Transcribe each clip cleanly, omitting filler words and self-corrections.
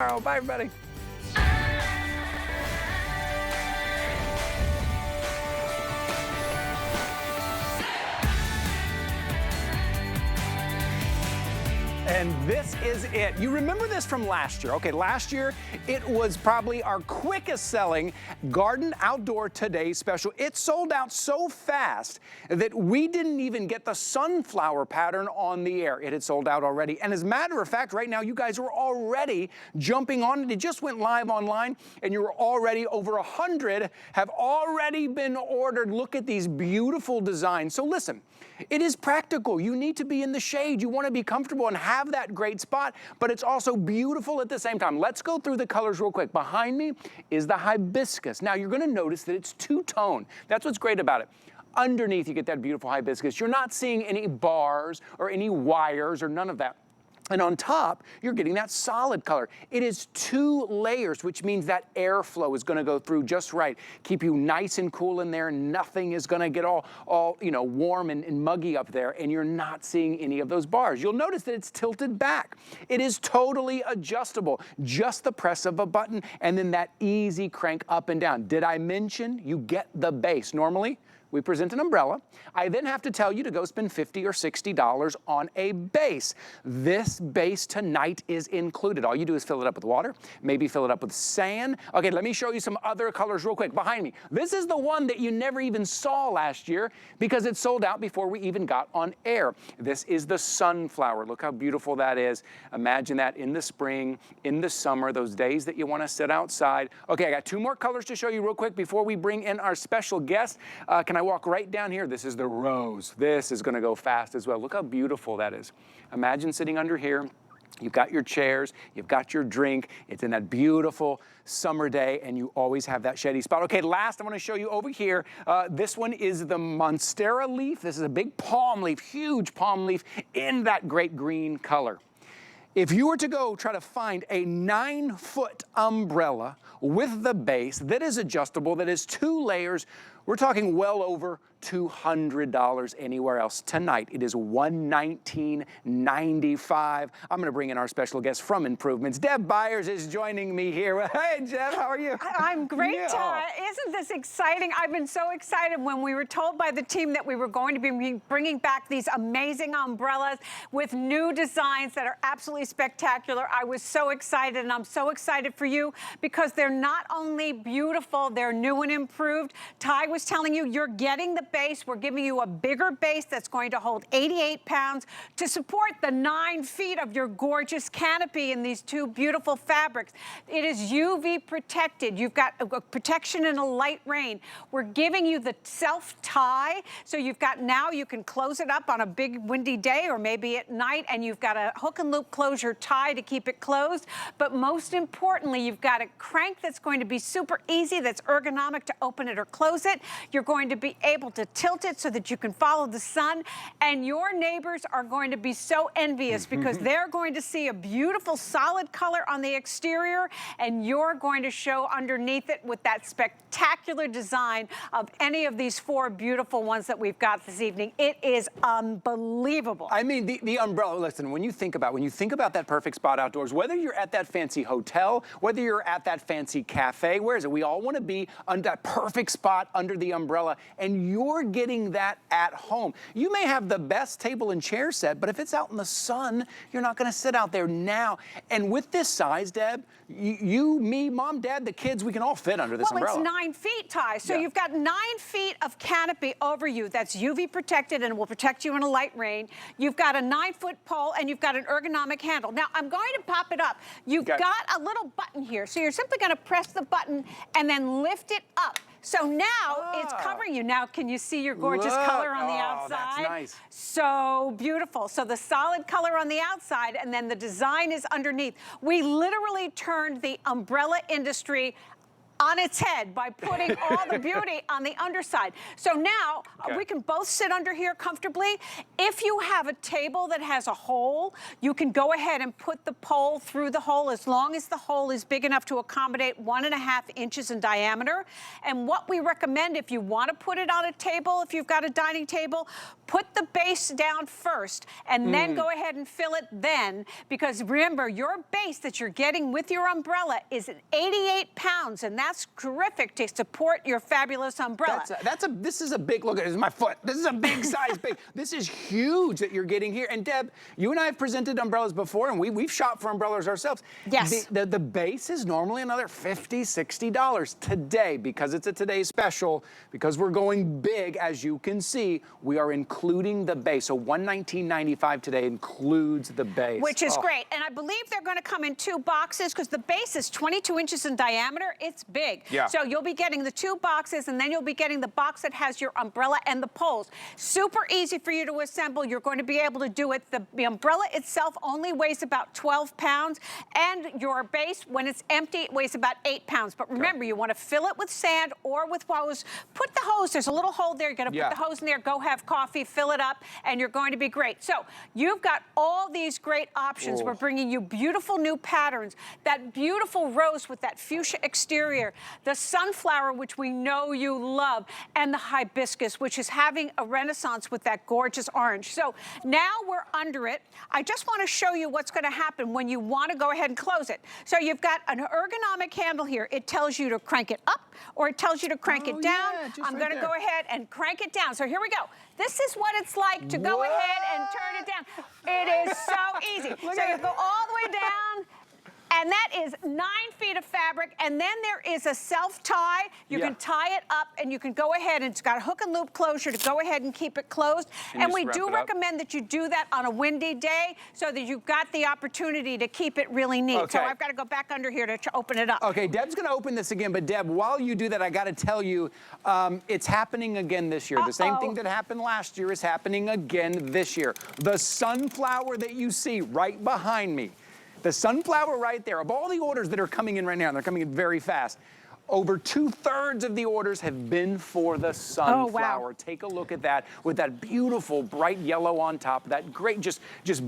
tomorrow. Bye, everybody. And this is it. You remember this from last year. Okay, last year, it was probably our quickest selling Garden Outdoor Today special. It sold out so fast that we didn't even get the sunflower pattern on the air. It had sold out already. And as a matter of fact, right now, you guys are already jumping on it. It just went live online, and you're already over 100 have already been ordered. Look at these beautiful designs. So listen, it is practical. You need to be in the shade. You want to be comfortable and have that great spot, but it's also beautiful at the same time. Let's go through the colors real quick. Behind me is the hibiscus. Now you're going to notice that it's two-tone. That's what's great about it. Underneath you get that beautiful hibiscus. You're not seeing any bars or any wires or none of that. And on top, you're getting that solid color. It is 2 layers, which means that airflow is gonna go through just right. Keep you nice and cool in there. Nothing is gonna get all warm and muggy up there, and you're not seeing any of those bars. You'll notice that it's tilted back. It is totally adjustable. Just the press of a button, and then that easy crank up and down. Did I mention you get the base? Normally, we present an umbrella. I then have to tell you to go spend $50 or $60 on a base. This base tonight is included. All you do is fill it up with water, maybe fill it up with sand. Okay, let me show you some other colors real quick. Behind me, this is the one that you never even saw last year because it sold out before we even got on air. This is the sunflower. Look how beautiful that is. Imagine that in the spring, in the summer, those days that you want to sit outside. Okay, I got 2 more colors to show you real quick before we bring in our special guest. Can I walk right down here? This is the rose. This is gonna go fast as well. Look how beautiful that is. Imagine sitting under here. You've got your chairs, you've got your drink. It's in that beautiful summer day, and you always have that shady spot. Okay, last I want to show you over here. This one is the Monstera leaf. This is a big palm leaf, huge palm leaf in that great green color. If you were to go try to find a 9-foot umbrella with the base that is adjustable, that is 2 layers, we're talking well over $200 anywhere else. Tonight, it is $119.95. I'm gonna bring in our special guest from Improvements. Deb Byers is joining me here. Hey, Deb, how are you? I'm great, Todd. Isn't this exciting? I've been so excited when we were told by the team that we were going to be bringing back these amazing umbrellas with new designs that are absolutely spectacular. I was so excited, and I'm so excited for you because they're not only beautiful, they're new and improved. Ty was telling you, you're getting the base. We're giving you a bigger base that's going to hold 88 pounds to support the 9 feet of your gorgeous canopy in these 2 beautiful fabrics. It is UV protected. You've got a protection in a light rain. We're giving you the self-tie, so you've got now you can close it up on a big windy day or maybe at night, and you've got a hook and loop closure tie to keep it closed. But most importantly, you've got a crank that's going to be super easy, that's ergonomic to open it or close it. You're going to be able to tilt it so that you can follow the sun, and your neighbors are going to be so envious because they're going to see a beautiful solid color on the exterior, and you're going to show underneath it with that spectacular design of any of these 4 beautiful ones that we've got this evening. It is unbelievable. I mean, the umbrella, listen, when you think about that perfect spot outdoors, whether you're at that fancy hotel, whether you're at that fancy cafe, where is it? We all want to be on that perfect spot under the umbrella, and you're getting that at home. You may have the best table and chair set, but if it's out in the sun, you're not going to sit out there now. And with this size, Deb, you, me, mom, dad, the kids, we can all fit under this umbrella. Well, it's 9 feet, Ty. So you've got 9 feet of canopy over you that's UV protected and will protect you in a light rain. You've got a 9-foot pole, and you've got an ergonomic handle. Now, I'm going to pop it up. You've got a little button here. So you're simply going to press the button and then lift it up. So now it's covering you. Now, can you see your gorgeous color on the outside? That's nice. So beautiful. So the solid color on the outside, and then the design is underneath. We literally turned the umbrella industry on its head by putting all the beauty on the underside. So now we can both sit under here comfortably. If you have a table that has a hole, you can go ahead and put the pole through the hole as long as the hole is big enough to accommodate 1.5 inches in diameter. And what we recommend, if you want to put it on a table, if you've got a dining table, put the base down first and then go ahead and fill it then, because remember, your base that you're getting with your umbrella is 88 pounds, and that's terrific to support your fabulous umbrella. This is a big, look at this is my foot. This is a big size big. This is huge that you're getting here. And Deb, you and I have presented umbrellas before, and we've shopped for umbrellas ourselves. Yes. The base is normally another $50, $60. Today, because it's a today's special, because we're going big, as you can see, we are including the base. So $119.95 today includes the base. Which is great. And I believe they're going to come in 2 boxes because the base is 22 inches in diameter. It's big. Yeah. So you'll be getting the 2 boxes, and then you'll be getting the box that has your umbrella and the poles. Super easy for you to assemble. You're going to be able to do it. The umbrella itself only weighs about 12 pounds, and your base, when it's empty, weighs about 8 pounds. But remember, you want to fill it with sand or with hose. Put the hose. There's a little hole there. You're going to put the hose in there, go have coffee, fill it up, and you're going to be great. So you've got all these great options. We're bringing you beautiful new patterns, that beautiful rose with that fuchsia exterior, the sunflower, which we know you love, and the hibiscus, which is having a renaissance with that gorgeous orange. So now we're under it. I just want to show you what's going to happen when you want to go ahead and close it. So you've got an ergonomic handle here. It tells you to crank it up or it tells you to crank it down. I'm going to go ahead and crank it down. So here we go. This is what it's like to go ahead and turn it down. It is so easy. So you go all the way down, and that is 9 feet of fabric, and then there is a self-tie. You can tie it up, and you can go ahead, and it's got a hook and loop closure to go ahead and keep it closed. And we do recommend that you do that on a windy day so that you've got the opportunity to keep it really neat. So I've got to go back under here to open it up. Okay, Deb's going to open this again, but Deb, while you do that, I got to tell you, it's happening again this year. The same thing that happened last year is happening again this year. The sunflower that you see right behind me, the sunflower right there, of all the orders that are coming in right now, and they're coming in very fast, over 2/3 of the orders have been for the sunflower. Take a look at that with that beautiful bright yellow on top, that great just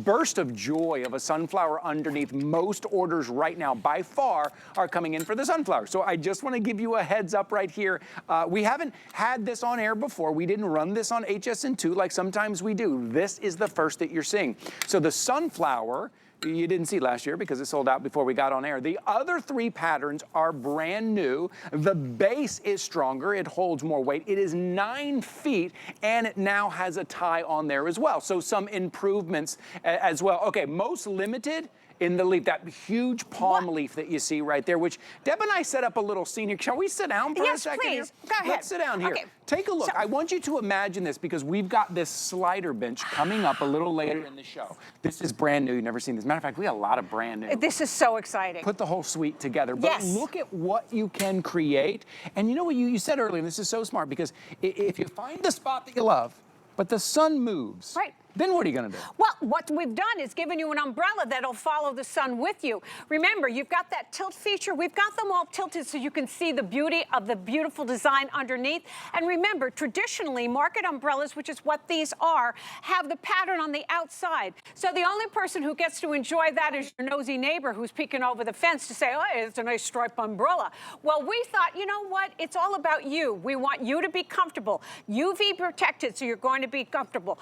burst of joy of a sunflower underneath. Most orders right now by far are coming in for the sunflower. So I just want to give you a heads up right here. We haven't had this on air before. We didn't run this on HSN2 like sometimes we do. This is the first that you're seeing. So the sunflower, you didn't see last year because it sold out before we got on air. The other 3 patterns are brand new. The base is stronger. It holds more weight. It is 9 feet, and it now has a tie on there as well. So some improvements as well. Okay, most limited in the leaf, that huge palm leaf that you see right there, which Deb and I set up a little scene here. Shall we sit down for a second? Yes, please. Go ahead. Let's sit down here. Okay. Take a look. So, I want you to imagine this because we've got this slider bench coming up a little later in the show. This is brand new. You've never seen this. Matter of fact, we have a lot of brand new. This is so exciting. Put the whole suite together. But look at what you can create. And you know what you said earlier, and this is so smart, because if you find the spot that you love, but the sun moves. Right. Then what are you going to do? Well, what we've done is given you an umbrella that'll follow the sun with you. Remember, you've got that tilt feature. We've got them all tilted so you can see the beauty of the beautiful design underneath. And remember, traditionally, market umbrellas, which is what these are, have the pattern on the outside. So the only person who gets to enjoy that is your nosy neighbor who's peeking over the fence to say, oh, it's a nice striped umbrella. Well, we thought, you know what? It's all about you. We want you to be comfortable. UV protected, so you're going to be comfortable.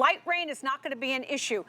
Light rain is not going to be an issue.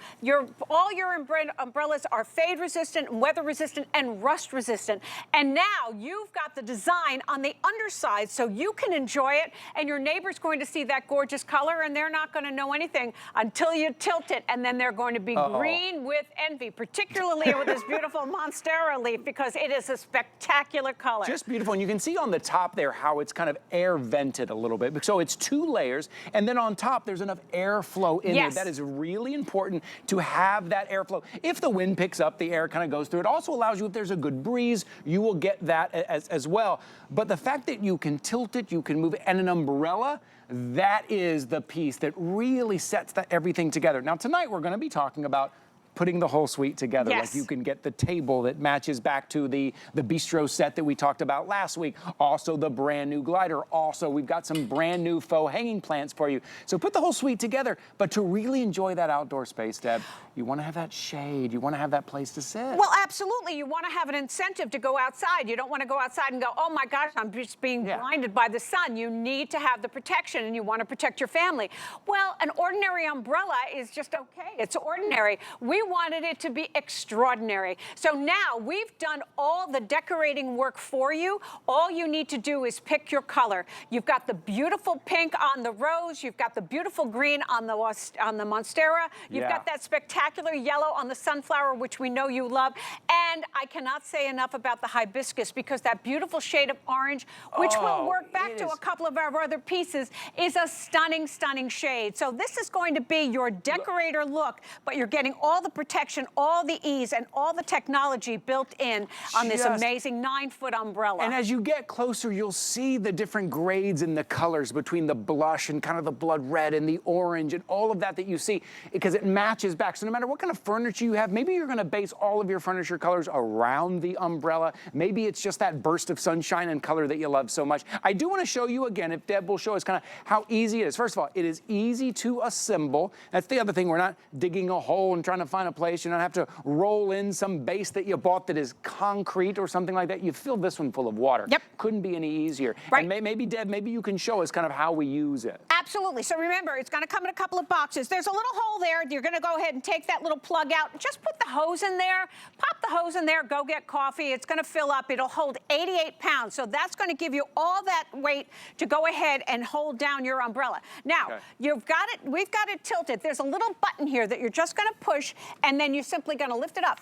All your umbrellas are fade resistant, weather resistant, and rust resistant. And now you've got the design on the underside so you can enjoy it, and your neighbor's going to see that gorgeous color, and they're not going to know anything until you tilt it, and then they're going to be green with envy, particularly with this beautiful Monstera leaf, because it is a spectacular color. Just beautiful. And you can see on the top there how it's kind of air vented a little bit. So it's 2 layers, and then on top there's enough airflow in there. That is really important to have that airflow. If the wind picks up, the air kind of goes through. It also allows you, if there's a good breeze, you will get that as well. But the fact that you can tilt it, you can move it, and an umbrella, that is the piece that really sets everything together. Now tonight we're going to be talking about putting the whole suite together. Yes. Like you can get the table that matches back to the bistro set that we talked about last week. Also the brand new glider. Also, we've got some brand new faux hanging plants for you. So put the whole suite together. But to really enjoy that outdoor space, Deb, you want to have that shade. You want to have that place to sit. Well, absolutely. You want to have an incentive to go outside. You don't want to go outside and go, oh my gosh, I'm just being blinded by the sun. You need to have the protection, and you want to protect your family. Well, an ordinary umbrella is just okay. It's ordinary. We wanted it to be extraordinary. So now we've done all the decorating work for you. All you need to do is pick your color. You've got the beautiful pink on the rose. You've got the beautiful green on the monstera. You've got that spectacular yellow on the sunflower, which we know you love. And I cannot say enough about the hibiscus, because that beautiful shade of orange, which will work back to a couple of our other pieces, is a stunning, stunning shade. So this is going to be your decorator look, but you're getting all the protection, all the ease, and all the technology built in on this amazing 9-foot umbrella. And as you get closer, you'll see the different grades in the colors between the blush and kind of the blood red and the orange and all of that you see, because it matches back. So no matter what kind of furniture you have, maybe you're going to base all of your furniture colors around the umbrella. Maybe it's just that burst of sunshine and color that you love so much. I do want to show you again, if Deb will show us kind of how easy it is. First of all, it is easy to assemble. That's the other thing. We're not digging a hole and trying to find a place. You don't have to roll in some base that you bought that is concrete or something like that. You fill this one full of water. Yep. Couldn't be any easier. Right. And maybe, Deb, maybe you can show us kind of how we use it. Absolutely. So remember, it's going to come in a couple of boxes. There's a little hole there. You're going to go ahead and take that little plug out. Just put the hose in there. Pop the hose in there. Go get coffee. It's going to fill up. It'll hold 88 pounds. So that's going to give you all that weight to go ahead and hold down your umbrella. Now, you've got it. We've got it tilted. There's a little button here that you're just going to push, and then you're simply going to lift it up.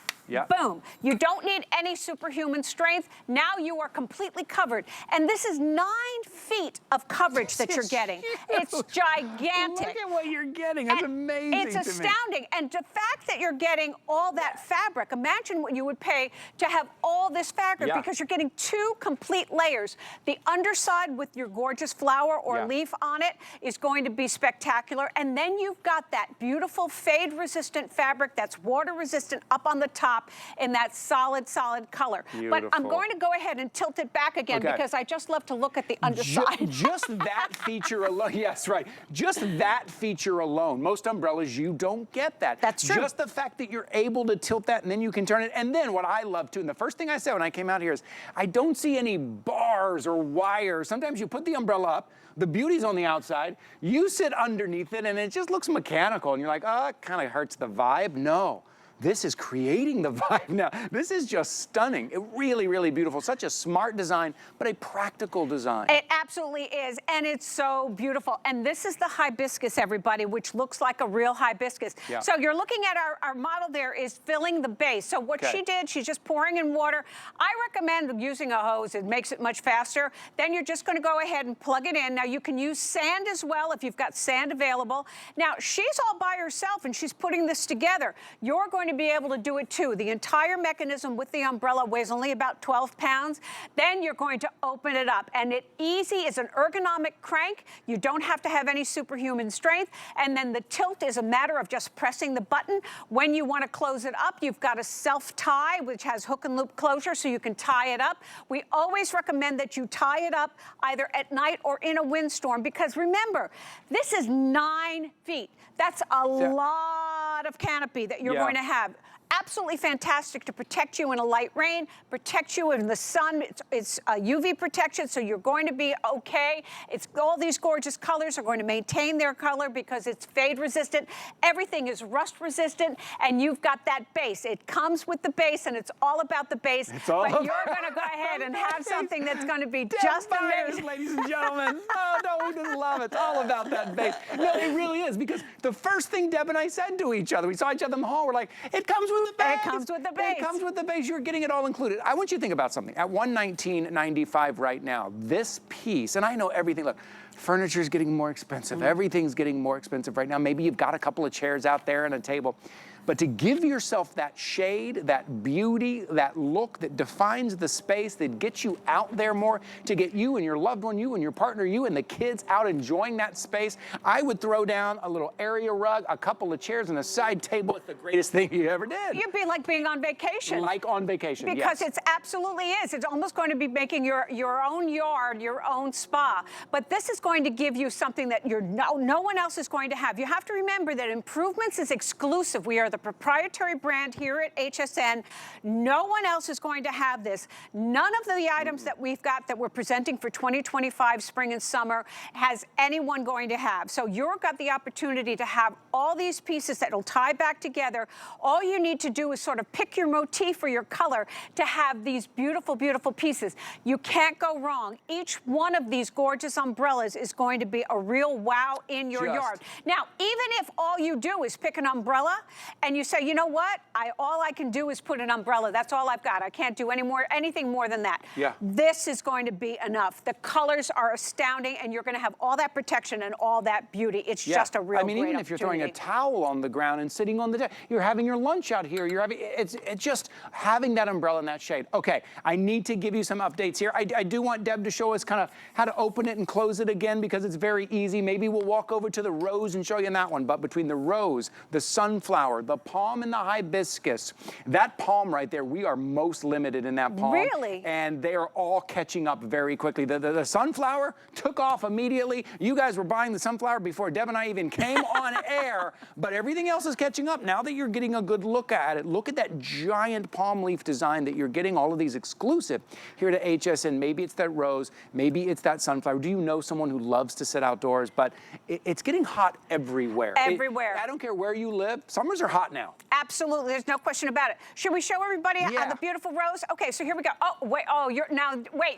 Boom. You don't need any superhuman strength. Now you are completely covered. And this is 9 feet of coverage that you're getting. It's gigantic. Look at what you're getting. That's amazing. It's astounding. And the fact that you're getting all that fabric, imagine what you would pay to have all this fabric, because you're getting 2 complete layers. The underside with your gorgeous flower or leaf on it is going to be spectacular. And then you've got that beautiful fade-resistant fabric that's water-resistant up on the top in that solid, solid color. But I'm going to go ahead and tilt it back again, because I just love to look at the underside. Just that feature alone. Yes, right. Just that feature alone. Most umbrellas, you don't get that. That's true. Just the fact that you're able to tilt that and then you can turn it. And then what I love too, and the first thing I said when I came out here is, I don't see any bars or wires. Sometimes you put the umbrella up, the beauty's on the outside, you sit underneath it, and it just looks mechanical. And you're like, oh, it kind of hurts the vibe. No. This is creating the vibe now. This is just stunning. It really, really beautiful. Such a smart design, but a practical design. It absolutely is, and it's so beautiful. And this is the hibiscus, everybody, which looks like a real hibiscus. So you're looking at our model there is filling the base. So what she did, she's just pouring in water. I recommend using a hose. It makes it much faster. Then you're just going to go ahead and plug it in. Now, you can use sand as well if you've got sand available. Now, she's all by herself, and she's putting this together. You're going to be able to do it too. The entire mechanism with the umbrella weighs only about 12 pounds. Then you're going to open it up, and it easy is an ergonomic crank. You don't have to have any superhuman strength. And then the tilt is a matter of just pressing the button. When you want to close it up, you've got a self-tie, which has hook and loop closure, so you can tie it up. We always recommend that you tie it up either at night or in a windstorm, because remember, this is 9 feet. That's a lot of canopy that you're going to have. Absolutely fantastic to protect you in a light rain, protect you in the sun. It's UV protection, so you're going to be okay. It's all these gorgeous colors are going to maintain their color because it's fade resistant. Everything is rust resistant, and you've got that base. It comes with the base, and it's all about the base. But you're going to go ahead and have something that's going to be just amazing. Ladies and gentlemen. Oh, no, we just love it. It's all about that base. No, it really is, because the first thing Deb and I said to each other, we saw each other in the hall, we're like, it comes with the base. It comes with the base. It comes with the base. You're getting it all included. I want you to think about something. At $119.95 right now, this piece, and I know everything, look, furniture is getting more expensive. Everything's getting more expensive right now. Maybe you've got a couple of chairs out there and a table. But to give yourself that shade, that beauty, that look that defines the space, that gets you out there more, to get you and your loved one, you and your partner, you and the kids out enjoying that space, I would throw down a little area rug, a couple of chairs, and a side table. It's the greatest thing you ever did. You'd be like being on vacation. Like on vacation, because yes. It absolutely is. It's almost going to be making your own yard, your own spa. But this is going to give you something that no one else is going to have. You have to remember that Improvements is exclusive. We are the proprietary brand here at HSN. No one else is going to have this. None of the items that we've got that we're presenting for 2025 spring and summer has anyone going to have. So you've got the opportunity to have all these pieces that will tie back together. All you need to do is sort of pick your motif or your color to have these beautiful, beautiful pieces. You can't go wrong. Each one of these gorgeous umbrellas is going to be a real wow in your yard. Now, even if all you do is pick an umbrella and you say, you know what, all I can do is put an umbrella. That's all I've got. I can't do anything more than that. Yeah. This is going to be enough. The colors are astounding, and you're going to have all that protection and all that beauty. It's just a real great even if you're throwing a towel on the ground and sitting on the deck, you're having your lunch out here. It's just having that umbrella in that shade. Okay, I need to give you some updates here. I do want Deb to show us kind of how to open it and close it again, because it's very easy. Maybe we'll walk over to the rose and show you in that one. But between the rose, the sunflower, the palm, and the hibiscus, that palm right there, we are most limited in that palm. Really? And they are all catching up very quickly. The sunflower took off immediately. You guys were buying the sunflower before Deb and I even came on air, but everything else is catching up. Now that you're getting a good look at it, look at that giant palm leaf design that you're getting, all of these exclusive here to HSN. Maybe it's that rose, maybe it's that sunflower. Do you know someone who loves to sit outdoors? But it's getting hot everywhere. Everywhere. I don't care where you live. Summers are hot now. Absolutely, there's no question about it. Should we show everybody the beautiful rose? Okay, so here we go. Oh, wait,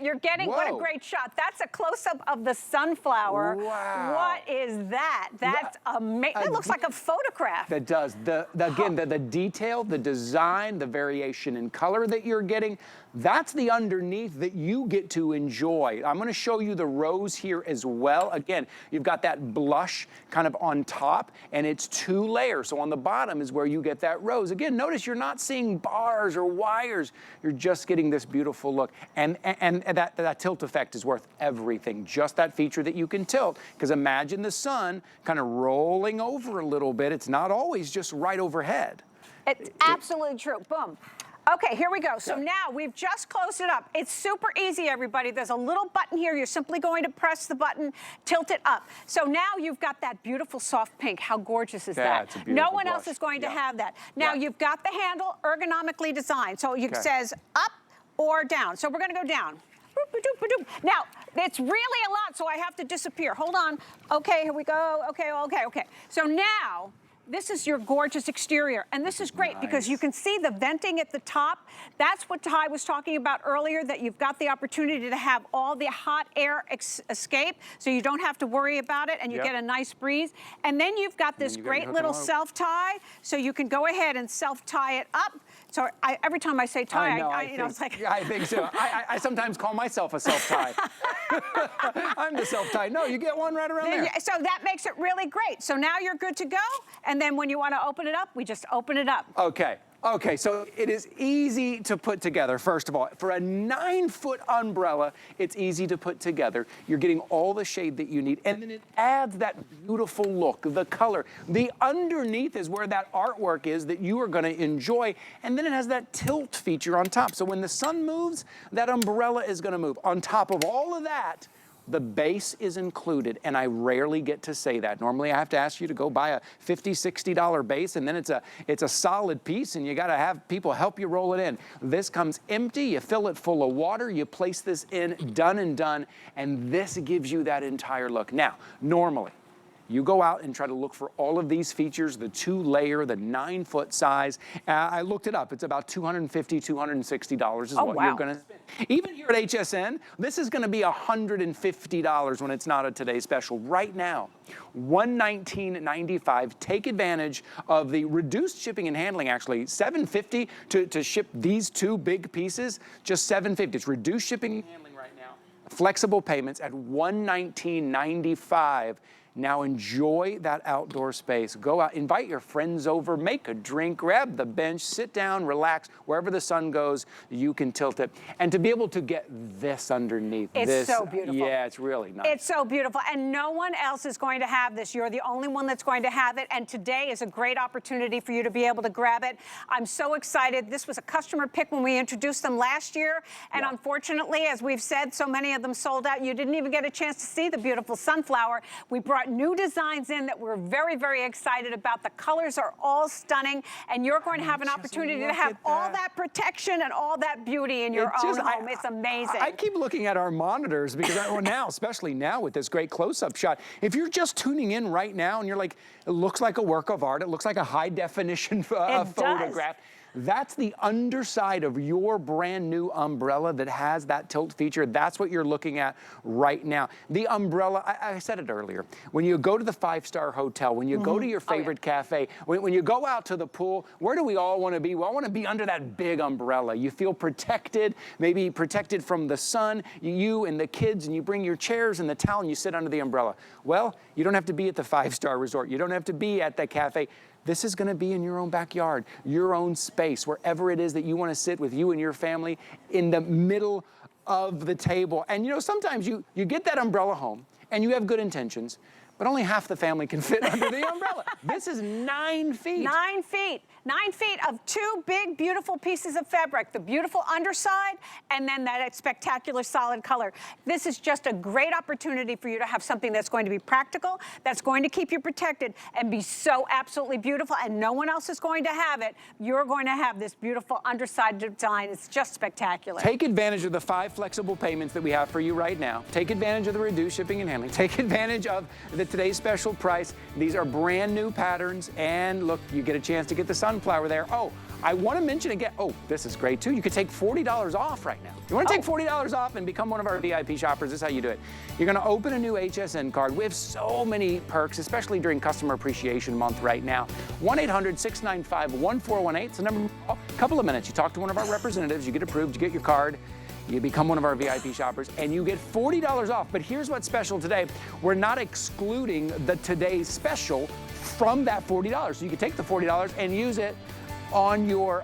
you're getting, what a great shot. That's a close-up of the sunflower. Wow. What is that? That's amazing. That looks like a photograph. That does. Again, the detail, the design, the variation in color that you're getting, that's the underneath that you get to enjoy. I'm going to show you the rose here as well. Again, you've got that blush kind of on top, and it's 2 layers. So on the bottom is where you get that rose. Again, notice you're not seeing bars or wires. You're just getting this beautiful look. And that tilt effect is worth everything. Just that feature that you can tilt. Because imagine the sun kind of rolling over a little bit. It's not always just right overhead. It's absolutely true. Boom. Okay, here we go. So now we've just closed it up. It's super easy, everybody. There's a little button here. You're simply going to press the button, tilt it up. So now you've got that beautiful soft pink. How gorgeous is that? It's a beautiful No one blush. else is going to have that. Now you've got the handle ergonomically designed. So it says up or down. So we're going to go down. Now, it's really a lot, so I have to disappear. Hold on. Okay, here we go. Okay. So now, this is your gorgeous exterior, and this is great because you can see the venting at the top. That's what Ty was talking about earlier, that you've got the opportunity to have all the hot air escape, so you don't have to worry about it, and you get a nice breeze. And then you've got this great little self-tie, so you can go ahead and self-tie it up. So every time I say tie, it's like... I think so. I sometimes call myself a self-tie. I'm the self-tie. No, you get one right around there. So that makes it really great. So now you're good to go. And then when you want to open it up, we just open it up. Okay, so it is easy to put together. First of all, for a 9-foot umbrella, it's easy to put together. You're getting all the shade that you need, and then it adds that beautiful look, the color. The underneath is where that artwork is that you are going to enjoy, and then it has that tilt feature on top. So when the sun moves, that umbrella is going to move. On top of all of that, the base is included, and I rarely get to say that. Normally, I have to ask you to go buy a $50, $60 base, and then it's a solid piece, and you got to have people help you roll it in. This comes empty. You fill it full of water. You place this in, done and done, and this gives you that entire look. Now, normally, you go out and try to look for all of these features, the 2-layer, the 9-foot size. I looked it up. It's about $250, $260 is what you're going to spend. Even here at HSN, this is going to be $150 when it's not a Today Special. Right now, $119.95. Take advantage of the reduced shipping and handling, actually. $750 to ship these 2 big pieces, just $750. It's reduced shipping and handling right now. Flexible payments at $119.95. Now enjoy that outdoor space. Go out, invite your friends over, make a drink, grab the bench, sit down, relax. Wherever the sun goes, you can tilt it. And to be able to get this underneath. It's so beautiful. Yeah, it's really nice. It's so beautiful. And no one else is going to have this. You're the only one that's going to have it. And today is a great opportunity for you to be able to grab it. I'm so excited. This was a customer pick when we introduced them last year. And unfortunately, as we've said, so many of them sold out. You didn't even get a chance to see the beautiful sunflower. We brought new designs in that we're very, very excited about. The colors are all stunning, and you're going to have an opportunity to have all that protection and all that beauty in your own home. It's amazing. I keep looking at our monitors because now, especially now with this great close-up shot, if you're just tuning in right now and you're like, it looks like a work of art, it looks like a high-definition photograph. That's the underside of your brand new umbrella that has that tilt feature. That's what you're looking at right now. The umbrella, I said it earlier, when you go to the five-star hotel, when you go to your favorite cafe, when you go out to the pool, where do we all want to be? We all want to be under that big umbrella. You feel protected, maybe protected from the sun, you and the kids, and you bring your chairs and the towel and you sit under the umbrella. Well, you don't have to be at the five-star resort. You don't have to be at the cafe. This is going to be in your own backyard, your own space, wherever it is that you want to sit with you and your family in the middle of the table. And you know, sometimes you get that umbrella home and you have good intentions, but only half the family can fit under the umbrella. This is 9 feet. 9 feet. 9 feet of two big, beautiful pieces of fabric, the beautiful underside and then that spectacular solid color. This is just a great opportunity for you to have something that's going to be practical, that's going to keep you protected and be so absolutely beautiful, and no one else is going to have it. You're going to have this beautiful underside design. It's just spectacular. Take advantage of the 5 flexible payments that we have for you right now. Take advantage of the reduced shipping and handling. Take advantage of the today's special price. These are brand new patterns, and look, you get a chance to get the sunflower there. Oh, I want to mention again, oh, this is great too. You could take $40 off right now. You want to take $40 off and become one of our VIP shoppers, this is how you do it. You're going to open a new HSN card. We have so many perks, especially during Customer Appreciation Month right now. 1-800-695-1418. It's the number. A couple of minutes. You talk to one of our representatives, you get approved, you get your card. You become one of our VIP shoppers, and you get $40 off. But here's what's special today. We're not excluding the today's special from that $40. So you can take the $40 and use it on your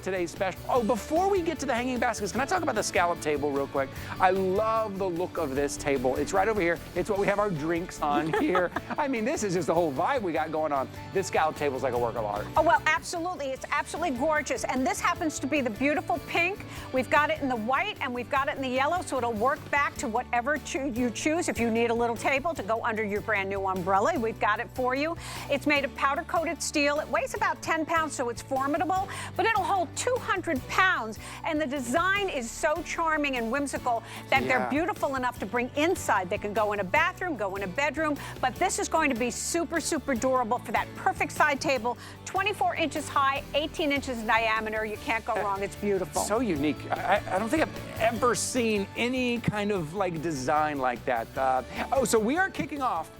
today's special. Oh, before we get to the hanging baskets, can I talk about the scallop table real quick? I love the look of this table. It's right over here. It's what we have our drinks on here. I mean, this is just the whole vibe we got going on. This scallop table is like a work of art. Oh, well, absolutely. It's absolutely gorgeous. And this happens to be the beautiful pink. We've got it in the white and we've got it in the yellow, so it'll work back to whatever you choose. If you need a little table to go under your brand new umbrella, we've got it for you. It's made of powder-coated steel. It weighs about 10 pounds, so it's formidable, but it'll hold 200 pounds. And the design is so charming and whimsical that they're beautiful enough to bring inside. They can go in a bathroom, go in a bedroom, but this is going to be super, super durable for that perfect side table. 24 inches high, 18 inches in diameter. You can't go wrong. It's beautiful. So unique. I don't think I've ever seen any kind of like design like that. Oh, so we are kicking off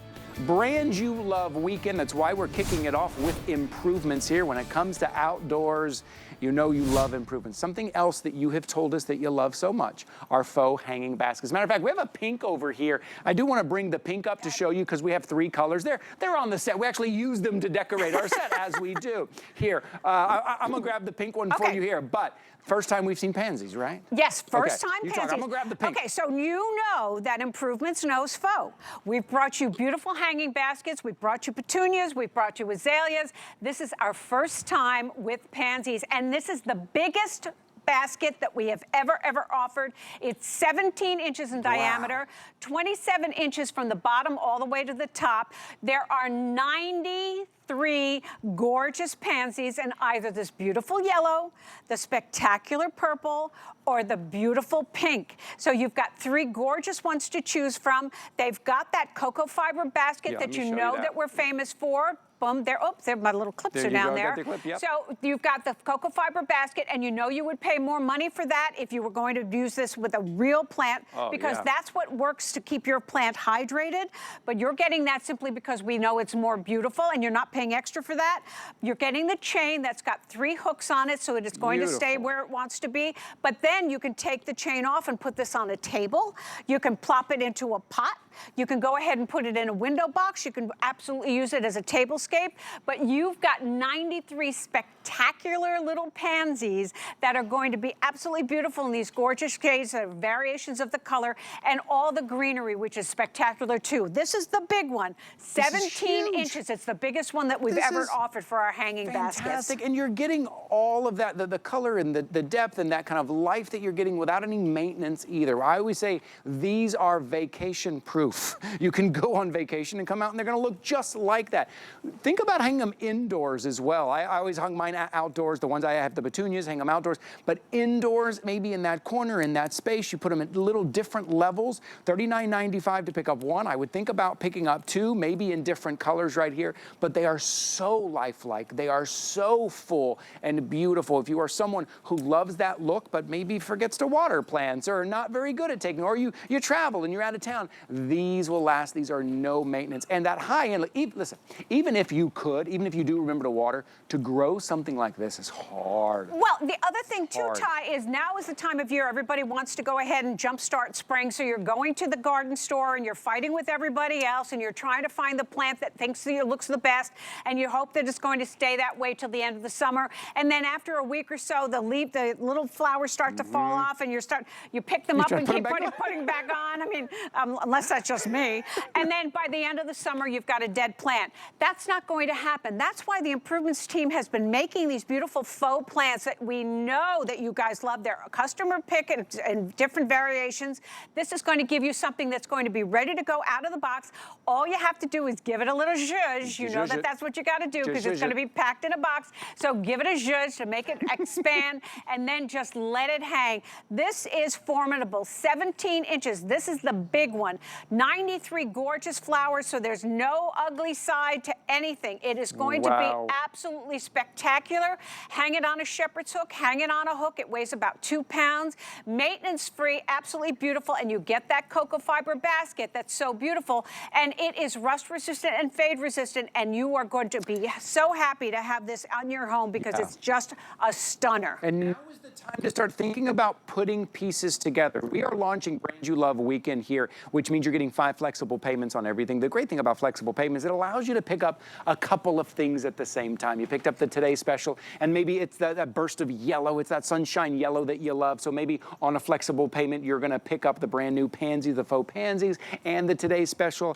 Brands You Love Weekend. That's why we're kicking it off with improvements here. When it comes to outdoors, you know you love improvements. Something else that you have told us that you love so much are faux hanging baskets. As a matter of fact, we have a pink over here. I do want to bring the pink up to show you because we have 3 colors. They're on the set. We actually use them to decorate our set as we do. Here, I'm going to grab the pink one for you here. But first time we've seen pansies, right? Yes, first time pansies. I'm going to grab the pink. Okay, so you know that Improvements knows faux. We've brought you beautiful hanging baskets. We've brought you petunias. We've brought you azaleas. This is our first time with pansies, and this is the biggest basket that we have ever offered. It's 17 inches in diameter, 27 inches from the bottom all the way to the top. There are 93 gorgeous pansies in either this beautiful yellow, the spectacular purple, or the beautiful pink. So you've got 3 gorgeous ones to choose from. They've got that cocoa fiber basket that you know that we're famous for. Boom, there, oops, there, my little clips are down there. So you've got the cocoa fiber basket, and you know you would pay more money for that if you were going to use this with a real plant, because that's what works to keep your plant hydrated. But you're getting that simply because we know it's more beautiful, and you're not paying extra for that. You're getting the chain that's got 3 hooks on it, so it's going to stay where it wants to be. But then you can take the chain off and put this on a table. You can plop it into a pot. You can go ahead and put it in a window box. You can absolutely use it as a tablescape, but you've got 93 spectacular little pansies that are going to be absolutely beautiful in these gorgeous shades, variations of the color, and all the greenery, which is spectacular too. This is the big one, 17 inches. It's the biggest one that we've ever offered for our hanging baskets. Fantastic, and you're getting all of that, the color and the depth and that kind of life that you're getting without any maintenance either. I always say these are vacation proof. You can go on vacation and come out and they're gonna look just like that. Think about hanging them indoors as well. I always hung mine outdoors. The ones I have, the petunias, hang them outdoors, but indoors, maybe in that corner, in that space, you put them at little different levels. $39.95 to pick up one. I would think about picking up two, maybe in different colors right here, but they are so lifelike. They are so full and beautiful. If you are someone who loves that look, but maybe forgets to water plants or not very good at taking, or you travel and you're out of town, these will last. These are no maintenance. And that high end, listen, even if you do remember to water, to grow something like this is hard. Well, the other thing too, Ty, is now is the time of year everybody wants to go ahead and jumpstart spring. So you're going to the garden store and you're fighting with everybody else and you're trying to find the plant that thinks it looks the best, and you hope that it's going to stay that way till the end of the summer. And then after a week or so, the little flowers start to fall off, and you pick them up and keep putting back on. I mean, unless that's just me. And then by the end of the summer, you've got a dead plant. That's not going to happen. That's why the improvements team has been making these beautiful faux plants that we know that you guys love. They're customer pick and different variations. This is going to give you something that's going to be ready to go out of the box. All you have to do is give it a little zhuzh. You know that's what you got to do, because it's going to be packed in a box. So give it a zhuzh to make it expand, and then just let it hang. This is formidable, 17 inches. This is the big one. 93 gorgeous flowers, so there's no ugly side to anything. It is going to be absolutely spectacular. Hang it on a shepherd's hook, hang it on a hook. It weighs about 2 pounds. Maintenance free, absolutely beautiful, and you get that cocoa fiber basket that's so beautiful, and it is rust resistant and fade resistant, and you are going to be so happy to have this on your home, because it's just a stunner. And now is the time to start thinking about putting pieces together. We are launching Brand You Love Weekend here, which means you're getting 5 flexible payments on everything. The great thing about flexible payments, it allows you to pick up a couple of things at the same time. You picked up the Today Special, and maybe it's that burst of yellow. It's that sunshine yellow that you love. So maybe on a flexible payment, you're going to pick up the brand new pansies, the faux pansies, and the Today Special.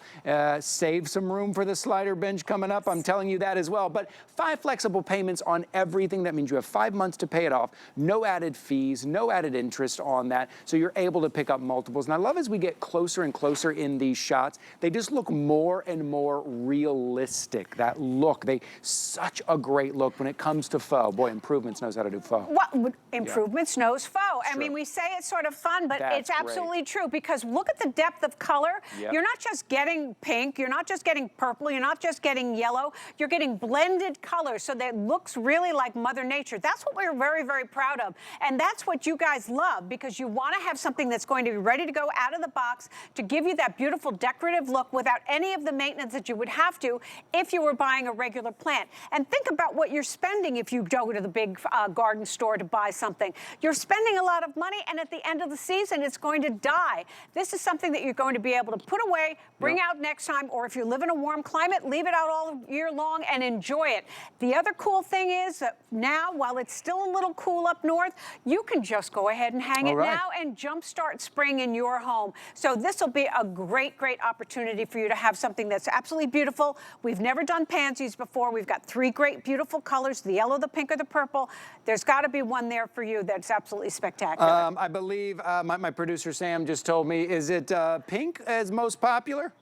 Save some room for the slider bench coming up. I'm telling you that as well. But 5 flexible payments on everything. That means you have 5 months to pay it off. No added fees, no added interest on that. So you're able to pick up multiples. And I love as we get closer and closer in these shots, they just look more and more realistic. That look, such a great look when it comes to faux. Boy, Improvements knows how to do faux. Well, Improvements knows faux. I mean, we say it's sort of fun, but it's absolutely true, because look at the depth of color. You're not just getting pink, you're not just getting purple, you're not just getting yellow, you're getting blended colors, so that it looks really like Mother Nature. That's what we're very, very proud of. And that's what you guys love, because you want to have something that's going to be ready to go out of the box to give you that beautiful decorative look without any of the maintenance that you would have to if you were buying a regular plant. And think about what you're spending if you go to the big garden store to buy something. You're spending a lot of money, and at the end of the season, it's going to die. This is something that you're going to be able to put away, bring out next time, or if you live in a warm climate, leave it out all year long and enjoy it. The other cool thing is that now, while it's still a little cool up north, you can just go ahead and hang it now and jumpstart spring in your home. So this will be a great, great opportunity for you to have something that's absolutely beautiful. We've never done pansies before. We've got 3 great, beautiful colors, the yellow, the pink, or the purple. There's got to be one there for you that's absolutely spectacular. I believe my producer Sam just told me, is it pink as most popular?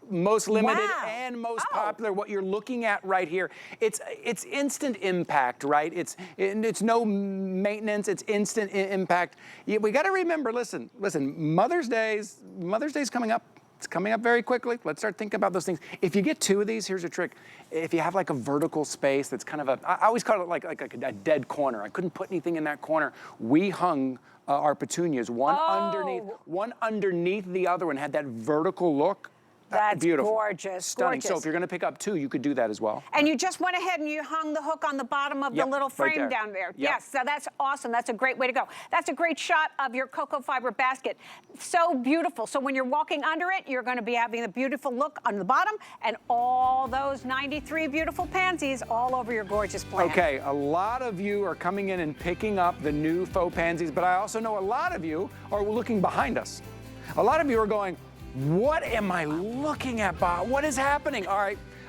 Most limited and most popular. What you're looking at right here, it's instant impact, right? It's no maintenance, it's instant impact. We got to remember, listen, Mother's Day's coming up. It's coming up very quickly. Let's start thinking about those things. If you get 2 of these, here's a trick. If you have like a vertical space that's kind of I always call it like a dead corner. I couldn't put anything in that corner. We hung our petunias, one underneath the other one, had that vertical look. That's beautiful. gorgeous. Stunning. Gorgeous. So if you're going to pick up 2, you could do that as well. And you just went ahead and you hung the hook on the bottom of the little frame down there. Yes, so that's awesome. That's a great way to go. That's a great shot of your cocoa fiber basket. So beautiful. So when you're walking under it, you're going to be having a beautiful look on the bottom and all those 93 beautiful pansies all over your gorgeous plant. Okay, a lot of you are coming in and picking up the new faux pansies, but I also know a lot of you are looking behind us. A lot of you are going, what am I looking at, Bob? What is happening?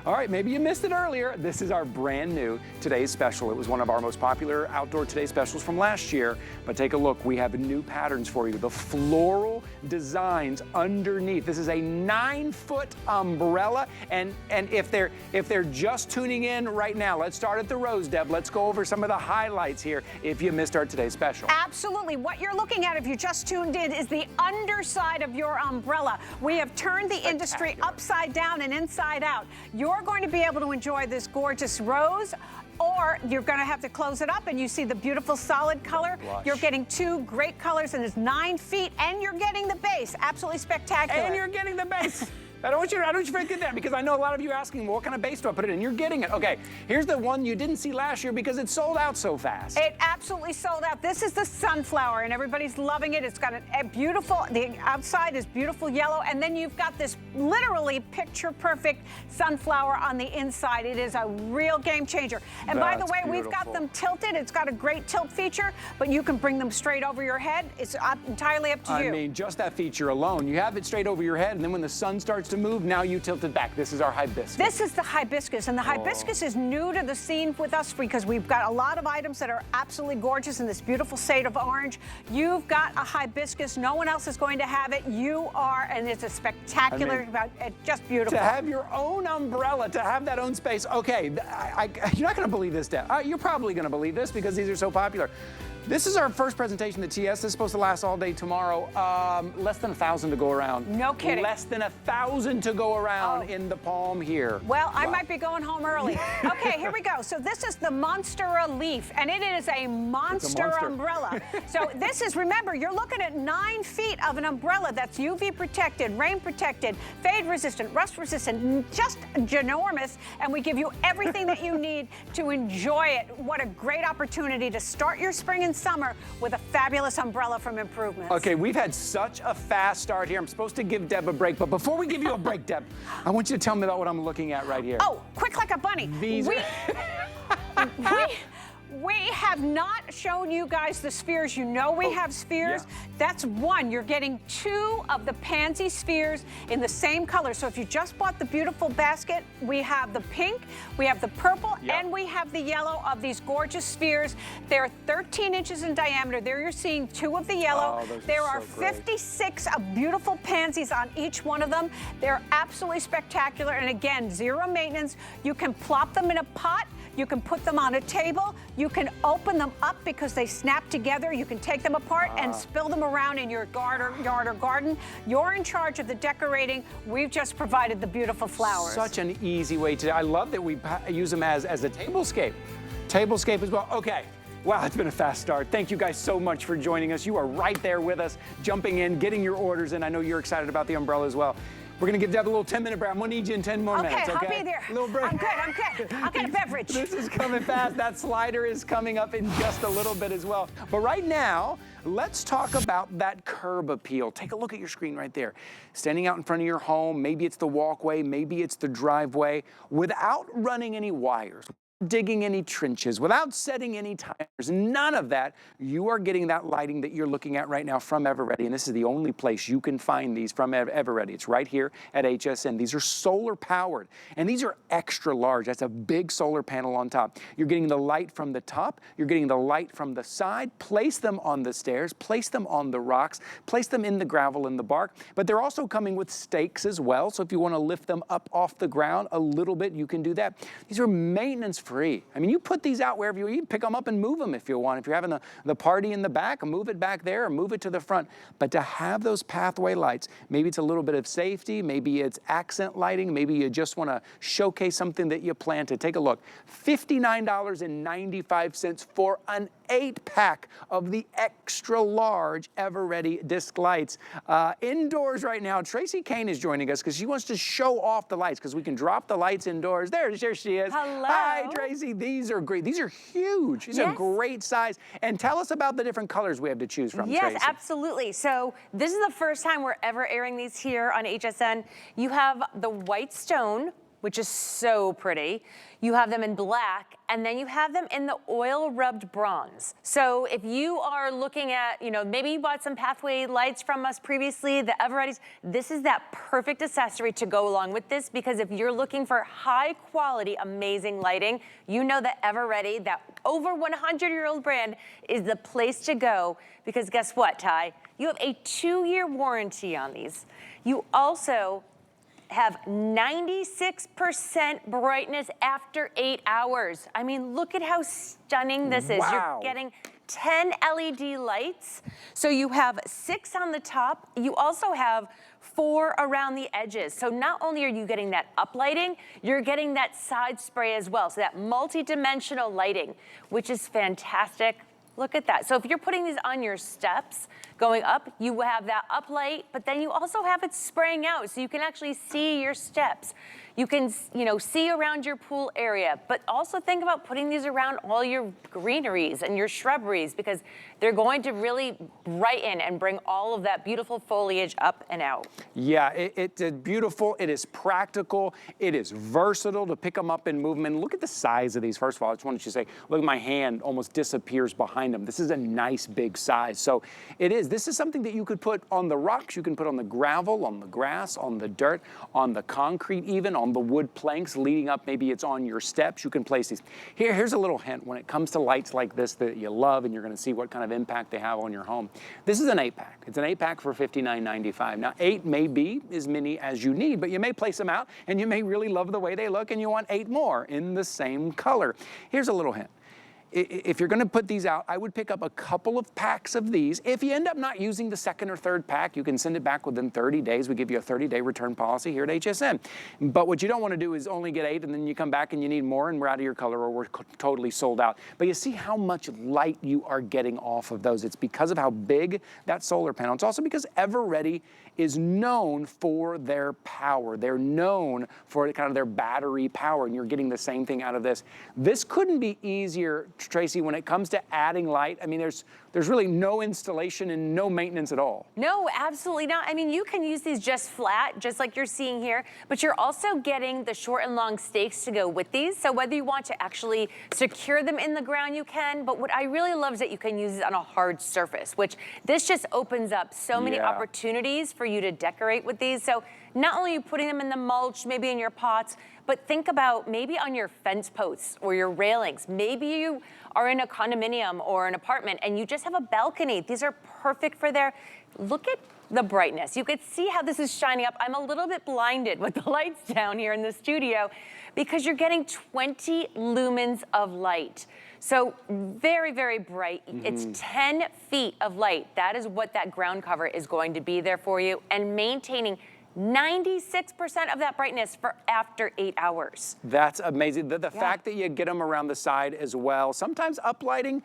All right, maybe you missed it earlier. This is our brand new Today's Special. It was one of our most popular outdoor Today's Specials from last year, but take a look. We have new patterns for you. The floral designs underneath. This is a 9-foot umbrella, and if they're just tuning in right now, let's start at the rose, Deb. Let's go over some of the highlights here if you missed our Today's Special. Absolutely. What you're looking at, if you just tuned in, is the underside of your umbrella. We have turned the industry upside down and inside out. You're going to be able to enjoy this gorgeous rose, or you're going to have to close it up and you see the beautiful solid color. You're getting 2 great colors, and it's 9 feet, and you're getting the base. Absolutely spectacular. And you're getting the base. I don't want you to forget that, because I know a lot of you are asking, well, what kind of base do I put it in? You're getting it. Okay, here's the one you didn't see last year because it sold out so fast. It absolutely sold out. This is the sunflower, and everybody's loving it. It's got a beautiful, the outside is beautiful yellow, and then you've got this literally picture-perfect sunflower on the inside. It is a real game changer. And by the way, we've got them tilted. It's got a great tilt feature, but you can bring them straight over your head. It's entirely up to you. I mean, just that feature alone. You have it straight over your head, and then when the sun starts to move, now you tilt it back. This is our hibiscus. This is the hibiscus, and the hibiscus is new to the scene with us because we've got a lot of items that are absolutely gorgeous in this beautiful shade of orange. You've got a hibiscus. No one else is going to have it. You are, and it's a spectacular, just beautiful. To have your own umbrella, to have that own space. Okay, you're not going to believe this, Deb. You're probably going to believe this because these are so popular. This is our first presentation at TS. This is supposed to last all day tomorrow. Less than 1,000 to go around. No kidding. Less than 1,000 to go around in the palm here. Well, I might be going home early. Okay, here we go. So this is the Monstera leaf, and it is a monster umbrella. So this is, remember, you're looking at 9 feet of an umbrella that's UV protected, rain protected, fade resistant, rust resistant, just ginormous, and we give you everything that you need to enjoy it. What a great opportunity to start your spring and summer with a fabulous umbrella from Improvements. Okay, we've had such a fast start here. I'm supposed to give Deb a break, but before we give you a break, Deb, I want you to tell me about what I'm looking at right here. Oh, quick like a bunny. These We have not shown you guys the spheres. You know we have spheres. Yeah. That's one. You're getting 2 of the pansy spheres in the same color. So if you just bought the beautiful basket, we have the pink, we have the purple, and we have the yellow of these gorgeous spheres. They're 13 inches in diameter. There you're seeing 2 of the yellow. There are 56 of beautiful pansies on each one of them. They're absolutely spectacular. And again, 0 maintenance. You can plop them in a pot. You can put them on a table. You can open them up because they snap together. You can take them apart and spill them around in your yard or garden. You're in charge of the decorating. We've just provided the beautiful flowers. Such an easy way to, I love that we use them as a tablescape. Tablescape as well. Okay. Wow, it's been a fast start. Thank you guys so much for joining us. You are right there with us, jumping in, getting your orders in. I know you're excited about the umbrella as well. We're going to give Deb a little 10-minute break. I'm going to need you in 10 more minutes, okay? I'll be there. A little break. I'm good. I'll get a beverage. This is coming fast. That slider is coming up in just a little bit as well. But right now, let's talk about that curb appeal. Take a look at your screen right there. Standing out in front of your home, maybe it's the walkway, maybe it's the driveway, without running any wires, digging any trenches, without setting any timers, none of that, you are getting that lighting that you're looking at right now from Everready. And this is the only place you can find these from Everready. It's right here at HSN. These are solar powered, and these are extra large. That's a big solar panel on top. You're getting the light from the top. You're getting the light from the side. Place them on the stairs. Place them on the rocks. Place them in the gravel and the bark. But they're also coming with stakes as well. So if you want to lift them up off the ground a little bit, you can do that. These are maintenance free. I mean, you put these out wherever you pick them up and move them if you want. If you're having the party in the back, move it back there or move it to the front. But to have those pathway lights, maybe it's a little bit of safety, maybe it's accent lighting, maybe you just want to showcase something that you planted. Take a look. $59.95 for an 8-pack of the extra large Ever-Ready disc lights. Indoors right now, Tracy Kane is joining us because she wants to show off the lights because we can drop the lights indoors. There she is. Hello. Hi, Tracy. These are great. These are huge. These are great size. And tell us about the different colors we have to choose from, Yes, Tracy. absolutely. So this is the first time we're ever airing these here on HSN. You have the white stone, which is so pretty. You have them in black, and then you have them in the oil-rubbed bronze. So if you are looking at, maybe you bought some Pathway lights from us previously, the Ever-Readys, this is that perfect accessory to go along with this, because if you're looking for high-quality, amazing lighting, you know that Ever-Ready, that over 100-year-old brand, is the place to go, because guess what, Ty? You have a 2-year warranty on these. You also have 96% brightness after 8 hours. I mean, look at how stunning this is. Wow. You're getting 10 LED lights. So you have 6 on the top. You also have 4 around the edges. So not only are you getting that uplighting, you're getting that side spray as well. So that multi-dimensional lighting, which is fantastic. Look at that. So if you're putting these on your steps going up, you have that uplight, but then you also have it spraying out so you can actually see your steps. You can, see around your pool area, but also think about putting these around all your greeneries and your shrubberies, because they're going to really brighten and bring all of that beautiful foliage up and out. Yeah, it's beautiful. It is practical. It is versatile to pick them up and move them. And look at the size of these. First of all, I just wanted to say, look at my hand almost disappears behind them. This is a nice big size. So it is. This is something that you could put on the rocks. You can put on the gravel, on the grass, on the dirt, on the concrete even, on the wood planks leading up. Maybe it's on your steps. You can place these. Here's a little hint. When it comes to lights like this that you love, and you're going to see what kind of impact they have on your home. This is an 8-pack. It's an 8-pack for $59.95. Now, 8 may be as many as you need, but you may place them out, and you may really love the way they look, and you want 8 more in the same color. Here's a little hint. If you're going to put these out, I would pick up a couple of packs of these. If you end up not using the 2nd or 3rd pack, you can send it back within 30 days. We give you a 30-day return policy here at HSN. But what you don't want to do is only get 8 and then you come back and you need more and we're out of your color or we're totally sold out. But you see how much light you are getting off of those. It's because of how big that solar panel. It's also because Ever-Ready is known for their power. They're known for kind of their battery power, and you're getting the same thing out of this. This couldn't be easier, Tracy, when it comes to adding light. I mean, there's really no installation and no maintenance at all. No, absolutely not. I mean, you can use these just flat, just like you're seeing here, but you're also getting the short and long stakes to go with these. So whether you want to actually secure them in the ground, you can. But what I really love is that you can use it on a hard surface, which this just opens up so many opportunities for you to decorate with these. So not only are you putting them in the mulch, maybe in your pots, but think about maybe on your fence posts or your railings. Maybe you are in a condominium or an apartment and you just have a balcony. These are perfect for there. Look at the brightness. You could see how this is shining up. I'm a little bit blinded with the lights down here in the studio because you're getting 20 lumens of light. So very, very bright. It's 10 feet of light. That is what that ground cover is going to be there for you, and maintaining 96% of that brightness for after 8 hours. That's amazing. The fact that you get them around the side as well. Sometimes uplighting,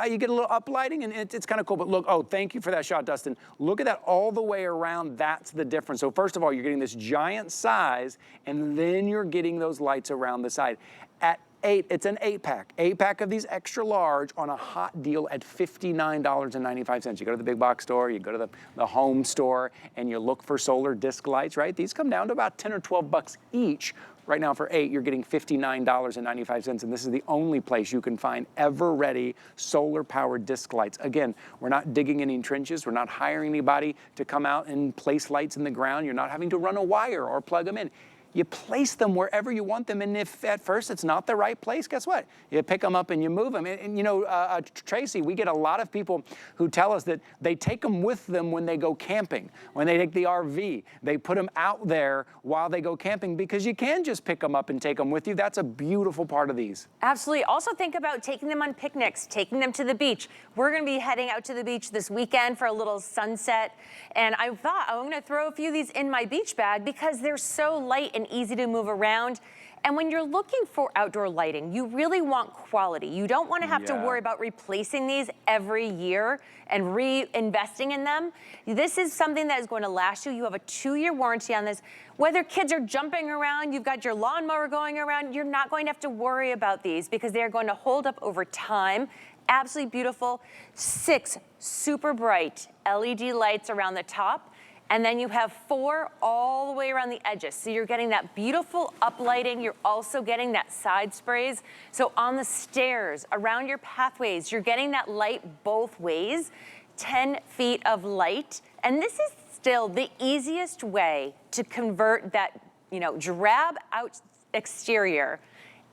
you get a little uplighting and it's kind of cool. But look, oh, thank you for that shot, Dustin. Look at that all the way around. That's the difference. So first of all, you're getting this giant size, and then you're getting those lights around the side. At 8, it's an 8-pack. 8-pack of these extra large on a hot deal at $59.95. You go to the big box store, you go to the home store, and you look for solar disc lights, right? These come down to about 10 or 12 bucks each. Right now for 8, you're getting $59.95, and this is the only place you can find Ever-Ready solar-powered disc lights. Again, we're not digging any trenches. We're not hiring anybody to come out and place lights in the ground. You're not having to run a wire or plug them in. You place them wherever you want them, and if at first it's not the right place, guess what? You pick them up and you move them. And you know, Tracy, we get a lot of people who tell us that they take them with them when they go camping, when they take the RV. They put them out there while they go camping because you can just pick them up and take them with you. That's a beautiful part of these. Absolutely. Also think about taking them on picnics, taking them to the beach. We're going to be heading out to the beach this weekend for a little sunset, and I thought I'm going to throw a few of these in my beach bag because they're so light and easy to move around. And when you're looking for outdoor lighting, you really want quality. You don't want to have to worry about replacing these every year and reinvesting in them. This is something that is going to last you. You have a 2-year warranty on this. Whether kids are jumping around, you've got your lawnmower going around, you're not going to have to worry about these because they are going to hold up over time. Absolutely beautiful. 6 super bright LED lights around the top. And then you have 4 all the way around the edges. So you're getting that beautiful uplighting. You're also getting that side sprays. So on the stairs, around your pathways, you're getting that light both ways. 10 feet of light. And this is still the easiest way to convert that, drab out exterior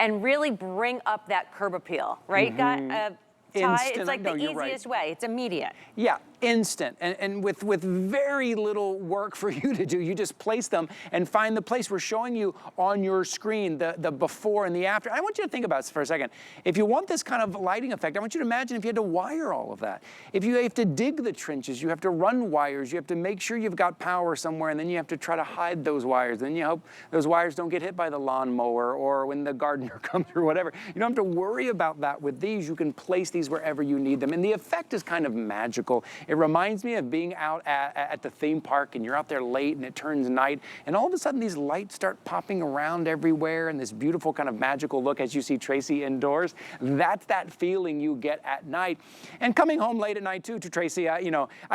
and really bring up that curb appeal, right? Ty, it's like the easiest way. It's immediate. Yeah, instant. And with very little work for you to do, you just place them and find the place. We're showing you on your screen the before and the after. I want you to think about this for a second. If you want this kind of lighting effect, I want you to imagine if you had to wire all of that. If you have to dig the trenches, you have to run wires, you have to make sure you've got power somewhere, and then you have to try to hide those wires. Then you hope those wires don't get hit by the lawnmower or when the gardener comes or whatever. You don't have to worry about that with these. You can place these wherever you need them. And the effect is kind of magical. It reminds me of being out at the theme park and you're out there late and it turns night and all of a sudden these lights start popping around everywhere and this beautiful kind of magical look as you see Tracy indoors. That's that feeling you get at night. And coming home late at night too, to Tracy, I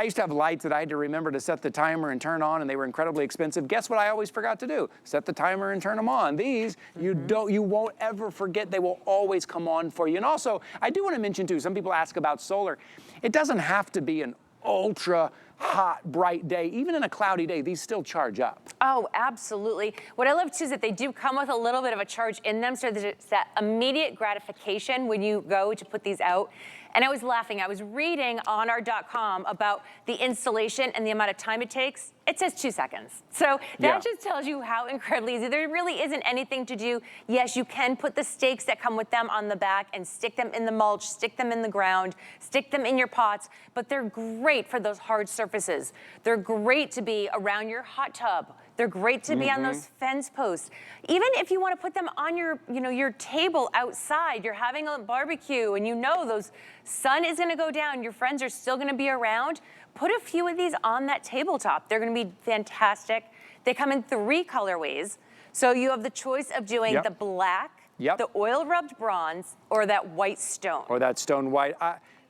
used to have lights that I had to remember to set the timer and turn on and they were incredibly expensive. Guess what I always forgot to do? Set the timer and turn them on. These, you won't ever forget. They will always come on for you. And also, I do want to mention too, some people ask about solar. It doesn't have to be an ultra hot, bright day. Even in a cloudy day, these still charge up. Oh, absolutely. What I love too is that they do come with a little bit of a charge in them, so there's that immediate gratification when you go to put these out. And I was laughing. I was reading on our .com about the installation and the amount of time it takes. It says 2 seconds. So that just tells you how incredibly easy. There really isn't anything to do. Yes, you can put the stakes that come with them on the back and stick them in the mulch, stick them in the ground, stick them in your pots, but they're great for those hard surfaces. They're great to be around your hot tub. They're great to be on those fence posts. Even if you want to put them on your, your table outside, you're having a barbecue and those sun is going to go down, your friends are still going to be around, put a few of these on that tabletop. They're going to be fantastic. They come in 3 colorways. So you have the choice of doing the black, the oil rubbed bronze, or that white stone. Or that stone white.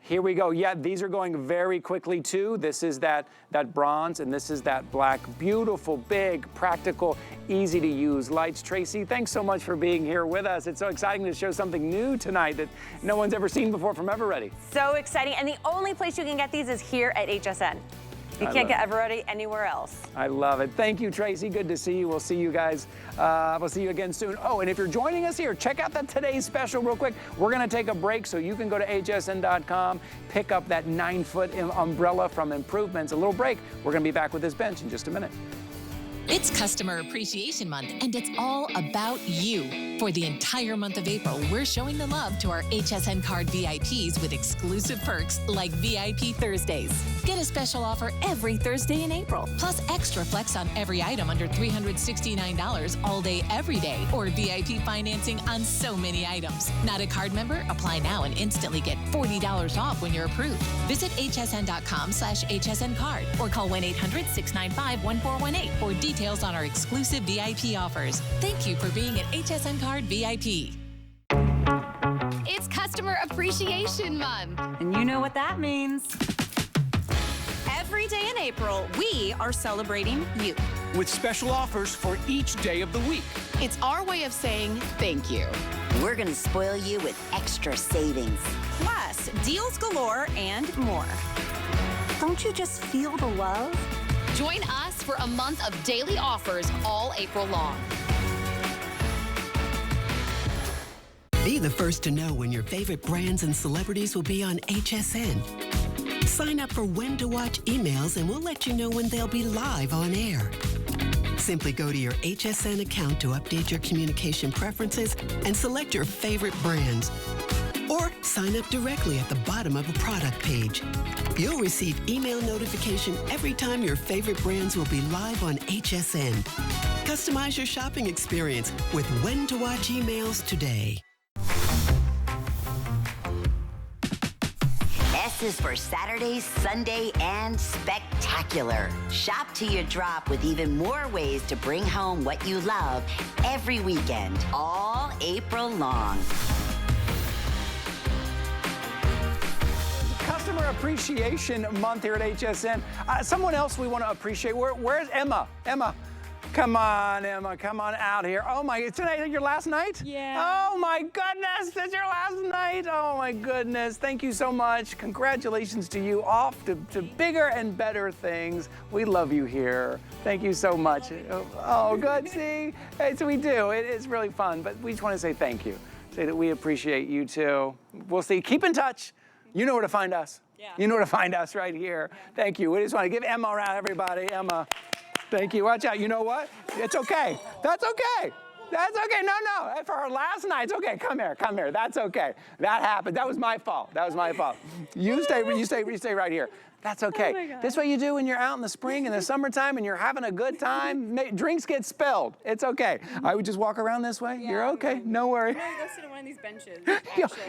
Here we go. Yeah, these are going very quickly too. This is that bronze and this is that black. Beautiful, big, practical, easy to use lights. Tracy, thanks so much for being here with us. It's so exciting to show something new tonight that no one's ever seen before from Everready. So exciting. And the only place you can get these is here at HSN. You can't get Everready anywhere else. I love it. Thank you, Tracy. Good to see you. We'll see you guys. We'll see you again soon. Oh, and if you're joining us here, check out that today's special real quick. We're going to take a break so you can go to hsn.com, pick up that 9-foot umbrella from Improvements. A little break. We're going to be back with this bench in just a minute. It's Customer Appreciation Month, and it's all about you. For the entire month of April, we're showing the love to our HSN Card VIPs with exclusive perks like VIP Thursdays. Get a special offer every Thursday in April, plus extra flex on every item under $369 all day, every day, or VIP financing on so many items. Not a card member? Apply now and instantly get $40 off when you're approved. Visit hsn.com/HSN Card or call 1-800-695-1418 for details on our exclusive VIP offers. Thank you for being at HSN Card VIP. It's Customer Appreciation Month. And you know what that means. Every day in April, we are celebrating you. With special offers for each day of the week. It's our way of saying thank you. We're going to spoil you with extra savings. Plus, deals galore and more. Don't you just feel the love? Join us for a month of daily offers all April long. Be the first to know when your favorite brands and celebrities will be on HSN. Sign up for when to watch emails and we'll let you know when they'll be live on air. Simply go to your HSN account to update your communication preferences and select your favorite brands. Or sign up directly at the bottom of a product page. You'll receive email notification every time your favorite brands will be live on HSN. Customize your shopping experience with When to Watch emails today. S is for Saturday, Sunday, and spectacular. Shop till you drop with even more ways to bring home what you love every weekend, all April long. Customer Appreciation Month here at HSN. Someone else we want to appreciate. Where's Emma? Emma. Come on, Emma, come on out here. Oh my, tonight your last night? Yeah. Oh my goodness, it's your last night. Oh my goodness, thank you so much. Congratulations to you, off to bigger and better things. We love you here. Thank you so much. Oh, good, see? Hey, so we do, it is really fun, but we just want to say thank you. Say that we appreciate you too. We'll see, keep in touch. You know where to find us. Yeah. You know where to find us right here. Thank you. We just want to give Emma a round, everybody. Emma. Thank you. Watch out. You know what? It's okay. That's okay. That's okay. No. For her last night, it's okay. Come here. Come here. That's okay. That happened. That was my fault. That was my fault. You stay right here. That's okay. This is what you do when you're out in the spring and the summertime and you're having a good time. Drinks get spilled. It's okay. I would just walk around this way. You're okay. No worry. I'm gonna go sit on one of these benches,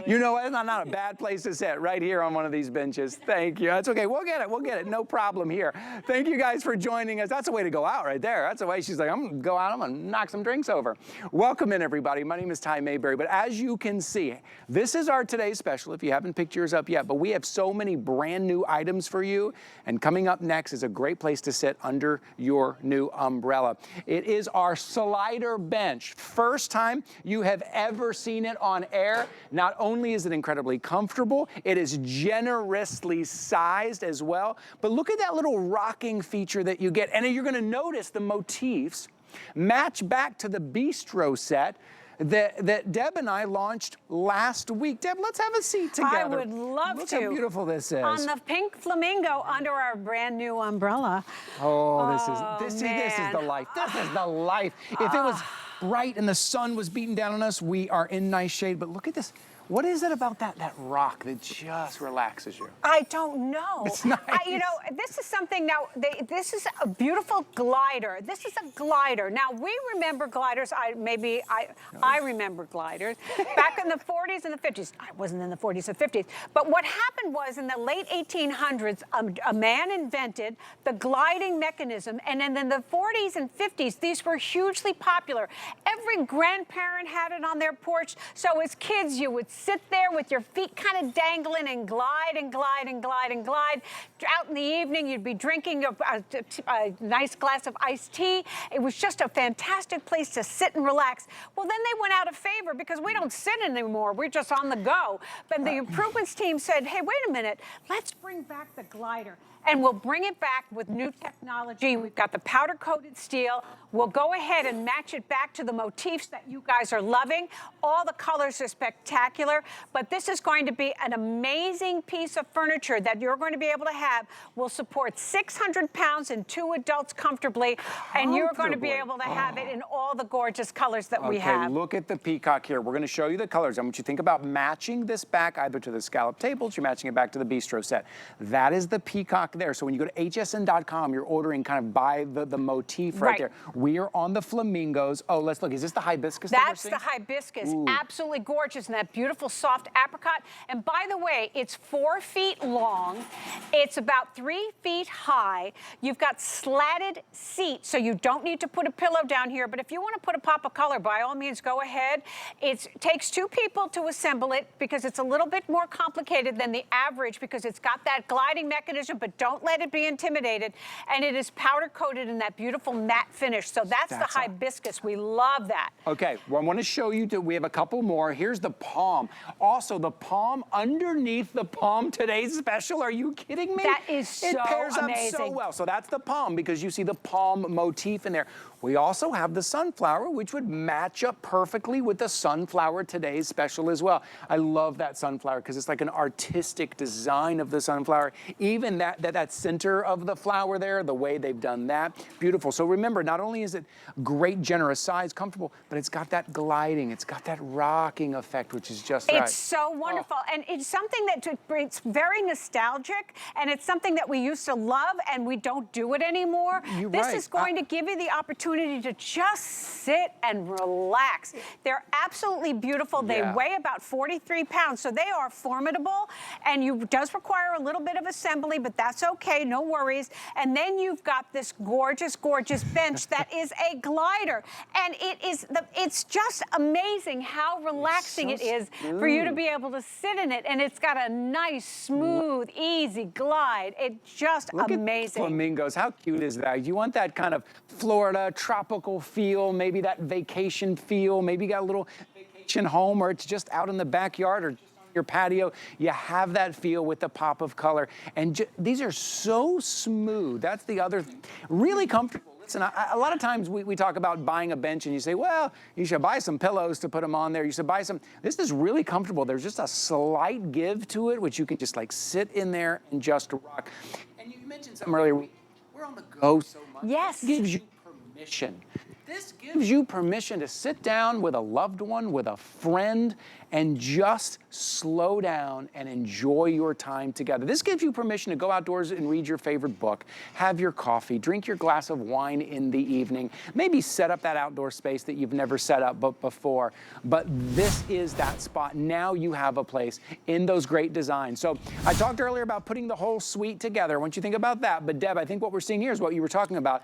You know what? It's not a bad place to sit, right here on one of these benches. Thank you. That's okay. We'll get it. We'll get it. No problem here. Thank you guys for joining us. That's a way to go out right there. That's the way she's like, I'm going to go out. I'm going to knock some drinks over. Welcome in, everybody. My name is Ty Mayberry. But as you can see, this is our today's special if you haven't picked yours up yet. But we have so many brand new items for you. And coming up next is a great place to sit under your new umbrella. It is our slider bench. First time you have ever seen it on air. Not only is it incredibly comfortable, it is generously sized as well. But look at that little rocking feature that you get. And you're going to notice the motifs match back to the bistro set that Deb and I launched last week. Deb, let's have a seat together. I would love Look to. how beautiful this is. On the pink flamingo under our brand new umbrella. Oh, this is the life. This is the life. If it was bright and the sun was beating down on us, we are in nice shade. But look at this. What is it about that rock that just relaxes you? I don't know. It's nice. You know, this is something now, this is a beautiful glider. This is a glider. Now, we remember gliders. I remember gliders. Back in the 40s and the 50s. I wasn't in the 40s or 50s. But what happened was in the late 1800s, a man invented the gliding mechanism. And then in the 40s and 50s, these were hugely popular. Every grandparent had it on their porch. So as kids, you would sit there with your feet kind of dangling and glide and glide and glide and glide. Out in the evening, you'd be drinking a nice glass of iced tea. It was just a fantastic place to sit and relax. Well, then they went out of favor because we don't sit anymore. We're just on the go. But the improvements team said, hey, wait a minute, let's bring back the glider. And we'll bring it back with new technology. We've got the powder-coated steel. We'll go ahead and match it back to the motifs that you guys are loving. All the colors are spectacular, but this is going to be an amazing piece of furniture that you're going to be able to have. Will support 600 pounds and 2 adults comfortably, and you're going to be able to have it in all the gorgeous colors that we have. Okay, look at the peacock here. We're going to show you the colors. I want you to think about matching this back either to the scallop tables, you're matching it back to the bistro set. That is the peacock there. So when you go to hsn.com, you're ordering kind of by the motif right there. We are on the flamingos. Oh, let's look. Is this the hibiscus? That's the hibiscus. Ooh. Absolutely gorgeous. And that beautiful soft apricot. And by the way, it's 4 feet long. It's about 3 feet high. You've got slatted seats, so you don't need to put a pillow down here. But if you want to put a pop of color, by all means, go ahead. It takes 2 people to assemble it because it's a little bit more complicated than the average because it's got that gliding mechanism, but don't let it be intimidated. And it is powder coated in that beautiful matte finish. So that's the hibiscus. We love that. Okay, well, I want to show you, we have a couple more. Here's the palm. Also, the palm underneath the palm today's special. Are you kidding me? That is so amazing. It pairs up so well. So that's the palm because you see the palm motif in there. We also have the sunflower, which would match up perfectly with the sunflower today's special as well. I love that sunflower because it's like an artistic design of the sunflower. Even that that center of the flower there, the way they've done that, beautiful. So remember, not only is it great, generous size, comfortable, but it's got that gliding, it's got that rocking effect, which is just right. It's so wonderful, and it's something that it's very nostalgic, and it's something that we used to love, and we don't do it anymore. This is going to give you the opportunity to just sit and relax. They're absolutely beautiful. They weigh about 43 pounds, so they are formidable, and it does require a little bit of assembly, but that's okay, no worries. And then you've got this gorgeous, gorgeous bench that is a glider, and it's just amazing how relaxing it is for you to be able to sit in it, and it's got a nice, smooth, easy glide. It's just amazing. At flamingos, how cute is that? You want that kind of Florida tropical feel, maybe that vacation feel, maybe you got a little vacation home, or it's just out in the backyard, or just on your patio. You have that feel with the pop of color, and these are so smooth. That's the other thing. Really comfortable. Listen, a lot of times we talk about buying a bench and you say, well, you should buy some pillows to put them on there. You should buy some. This is really comfortable. There's just a slight give to it, which you can just like sit in there and just rock. And you mentioned something earlier. We're on the go so much. Yes. This gives you permission. This gives you permission to sit down with a loved one, with a friend, and just slow down and enjoy your time together. This gives you permission to go outdoors and read your favorite book, have your coffee, drink your glass of wine in the evening, maybe set up that outdoor space that you've never set up before. But this is that spot. Now you have a place in those great designs. So I talked earlier about putting the whole suite together. I want you to think about that. But Deb, I think what we're seeing here is what you were talking about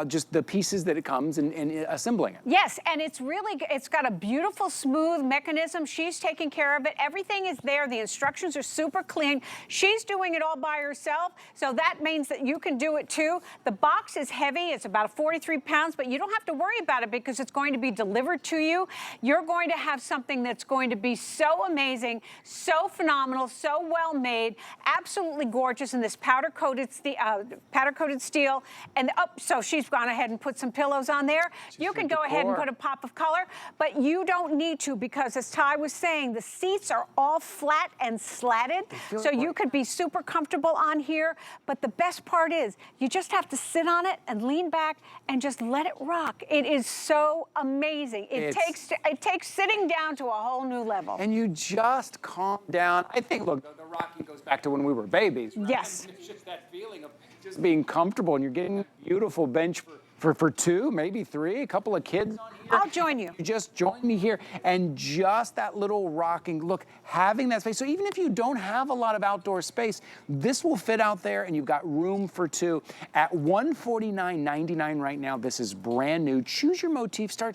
just the pieces that it comes and assembling it. Yes, and it's got a beautiful, smooth mechanism. She's taking care of it. Everything is there. The instructions are super clean. She's doing it all by herself, so that means that you can do it too. The box is heavy. It's about 43 pounds, but you don't have to worry about it because it's going to be delivered to you. You're going to have something that's going to be so amazing, so phenomenal, so well made, absolutely gorgeous in this powder-coated steel. And so she's gone ahead and put some pillows on there. You can go ahead and put a pop of color, but you don't need to because, as Ty was saying, the seats are all flat and slatted, so you could be super comfortable on here. But the best part is you just have to sit on it and lean back and just let it rock. It is so amazing. It takes sitting down to a whole new level. And you just calm down. I think, look, the rocking goes back to when we were babies, right? Yes. It's just that feeling of just being comfortable, and you're getting a beautiful bench for two, maybe three, a couple of kids on here. I'll join you. You just join me here, and just that little rocking, look, having that space. So even if you don't have a lot of outdoor space, this will fit out there, and you've got room for two. At $149.99 right now, this is brand new. Choose your motif, start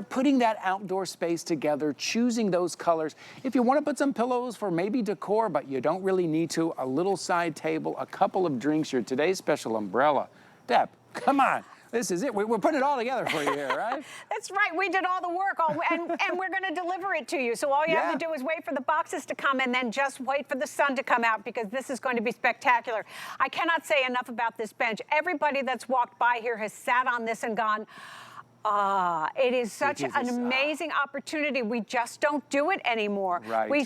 putting that outdoor space together, choosing those colors. If you want to put some pillows for maybe decor, but you don't really need to, a little side table, a couple of drinks, your today's special umbrella. Deb, come on. This is it. We're putting it all together for you here, right? That's right. We did all the work, and we're going to deliver it to you. So all you have to do is wait for the boxes to come and then just wait for the sun to come out, because this is going to be spectacular. I cannot say enough about this bench. Everybody that's walked by here has sat on this and gone, it is such an amazing opportunity. We just don't do it anymore. Right. We're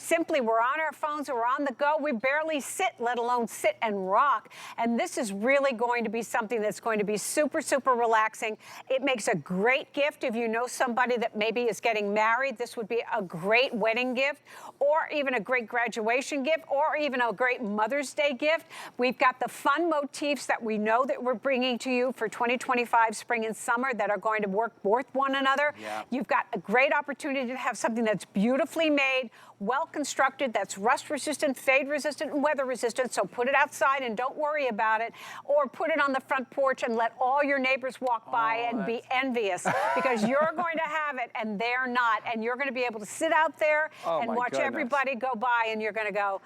on our phones, we're on the go. We barely sit, let alone sit and rock. And this is really going to be something that's going to be super, super relaxing. It makes a great gift if you know somebody that maybe is getting married. This would be a great wedding gift, or even a great graduation gift, or even a great Mother's Day gift. We've got the fun motifs that we know that we're bringing to you for 2025 spring and summer that are going to work with one another. Yeah. You've got a great opportunity to have something that's beautifully made, well constructed, that's rust resistant, fade resistant, and weather resistant. So put it outside and don't worry about it, or put it on the front porch and let all your neighbors walk by and be envious because you're going to have it and they're not, and you're going to be able to sit out there and watch everybody go by, and you're going to go,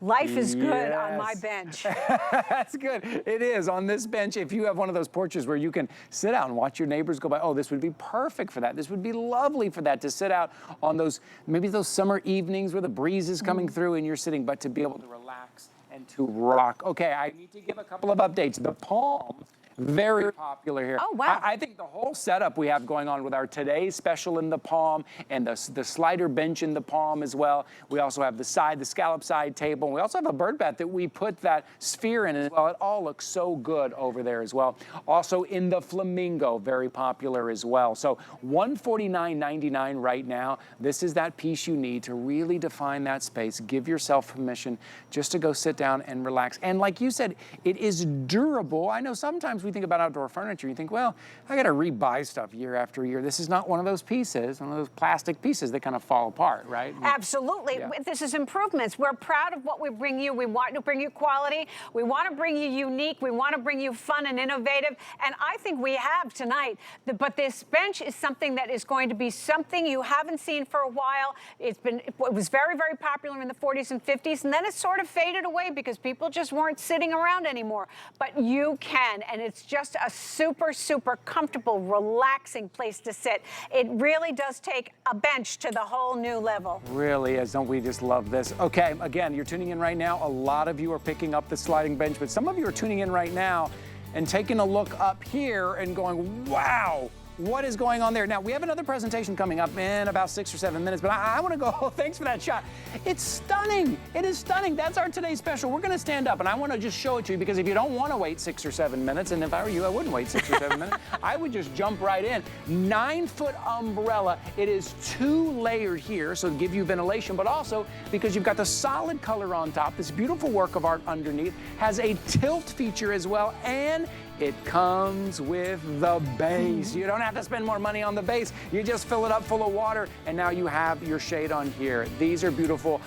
life is good on my bench. That's good. It is on this bench. If you have one of those porches where you can sit out and watch your neighbors go by, oh, this would be perfect for that. This would be lovely for that, to sit out on those, maybe those summer evenings where the breeze is coming through and you're sitting, but to be able to relax and to rock. Okay, I need to give a couple of updates. The palms Very popular here. Oh, wow. I think the whole setup we have going on with our Today Special in the palm and the slider bench in the palm as well. We also have the scallop side table. We also have a bird bath that we put that sphere in as well. It all looks so good over there as well. Also in the flamingo, very popular as well. So $149.99 right now. This is that piece you need to really define that space. Give yourself permission just to go sit down and relax. And like you said, it is durable. I know sometimes we think about outdoor furniture, you think, well, I got to rebuy stuff year after year. This is not one of those pieces, one of those plastic pieces that kind of fall apart, right? Absolutely. Yeah. This is improvements. We're proud of what we bring you. We want to bring you quality. We want to bring you unique. We want to bring you fun and innovative. And I think we have tonight. But this bench is something that is going to be something you haven't seen for a while. It was very, very popular in the 40s and 50s, and then it sort of faded away because people just weren't sitting around anymore. But you can, and it's just a super, super comfortable, relaxing place to sit. It really does take a bench to the whole new level. Really is. Don't we just love this? Okay, again, you're tuning in right now. A lot of you are picking up the sliding bench, but some of you are tuning in right now and taking a look up here and going, wow, what is going on there? Now, we have another presentation coming up in about 6 or 7 minutes, but I want to go, thanks for that shot. It's stunning. It is stunning. That's our Today Special. We're going to stand up, and I want to just show it to you because if you don't want to wait 6 or 7 minutes, and if I were you, I wouldn't wait 6 or 7 minutes, I would just jump right in. 9-foot umbrella. It is 2 layered here, so to give you ventilation, but also because you've got the solid color on top, this beautiful work of art underneath, has a tilt feature as well, and it comes with the base. You don't have to spend more money on the base. You just fill it up full of water, and now you have your shade on here. These are beautiful.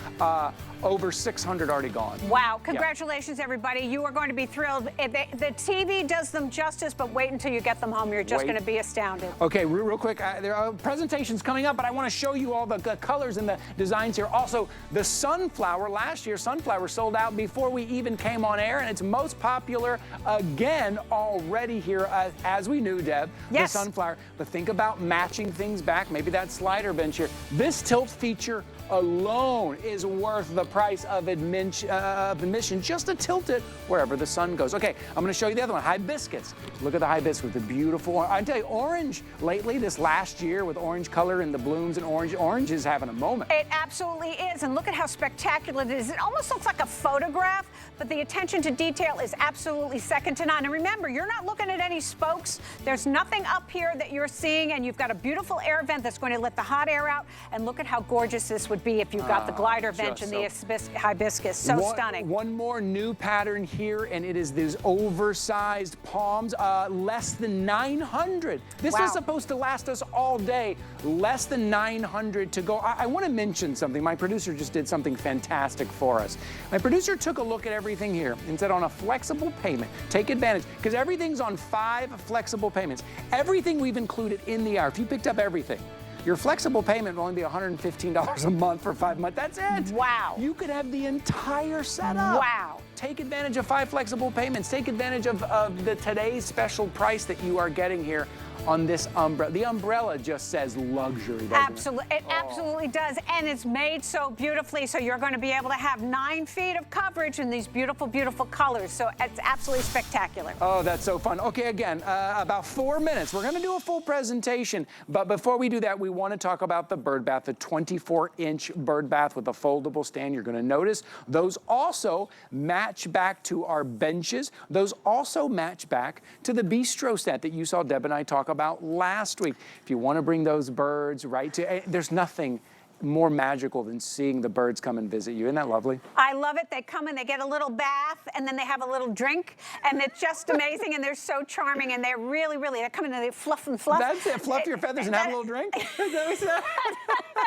Over 600 already gone. Wow. Congratulations, everybody. You are going to be thrilled. The TV does them justice, but wait until you get them home. You're just going to be astounded. Okay, real quick, there are presentations coming up, but I want to show you all the colors and the designs here. Also, the sunflower, last year, sunflower sold out before we even came on air, and it's most popular again already here, as we knew, Deb, yes. The sunflower. But think about matching things back, maybe that slider bench here. This tilt feature alone is worth the price of admission just to tilt it wherever the sun goes. Okay, I'm going to show you the other one, hibiscus. Look at the hibiscus, the beautiful, I tell you, orange lately, this last year with orange color and the blooms and orange is having a moment. It absolutely is, and look at how spectacular it is. It almost looks like a photograph, but the attention to detail is absolutely second to none. And remember, you're not looking at any spokes. There's nothing up here that you're seeing, and you've got a beautiful air vent that's going to let the hot air out. And look at how gorgeous this would be if you've got the glider bench and the hibiscus. So stunning. One more new pattern here, and it is these oversized palms, less than 900. This is supposed to last us all day. Less than 900 to go. I want to mention something. My producer just did something fantastic for us. My producer took a look at everything here and said on a flexible payment, take advantage, because everything's on 5 flexible payments. Everything we've included in the hour, if you picked up everything, your flexible payment will only be $115 a month for 5 months. That's it. Wow. You could have the entire setup. Wow. Take advantage of 5 flexible payments. Take advantage of the today's special price that you are getting here on this umbrella. The umbrella just says luxury, doesn't absolutely, it absolutely does, and it's made so beautifully, so you're going to be able to have 9 feet of coverage in these beautiful, beautiful colors, so it's absolutely spectacular. Oh, that's so fun. Okay, again, about 4 minutes. We're going to do a full presentation, but before we do that, we want to talk about the bird bath, the 24-inch bird bath with a foldable stand. You're going to notice those also match back to our benches. Those also match back to the bistro set that you saw Deb and I talk about last week. If you want to bring those birds right to, there's nothing more magical than seeing the birds come and visit you. Isn't that lovely? I love it. They come and they get a little bath, and then they have a little drink, and it's just amazing, and they're so charming, and they're really, really, they come in and they fluff and fluff. That's it. Fluff your feathers and have a little drink? That's it.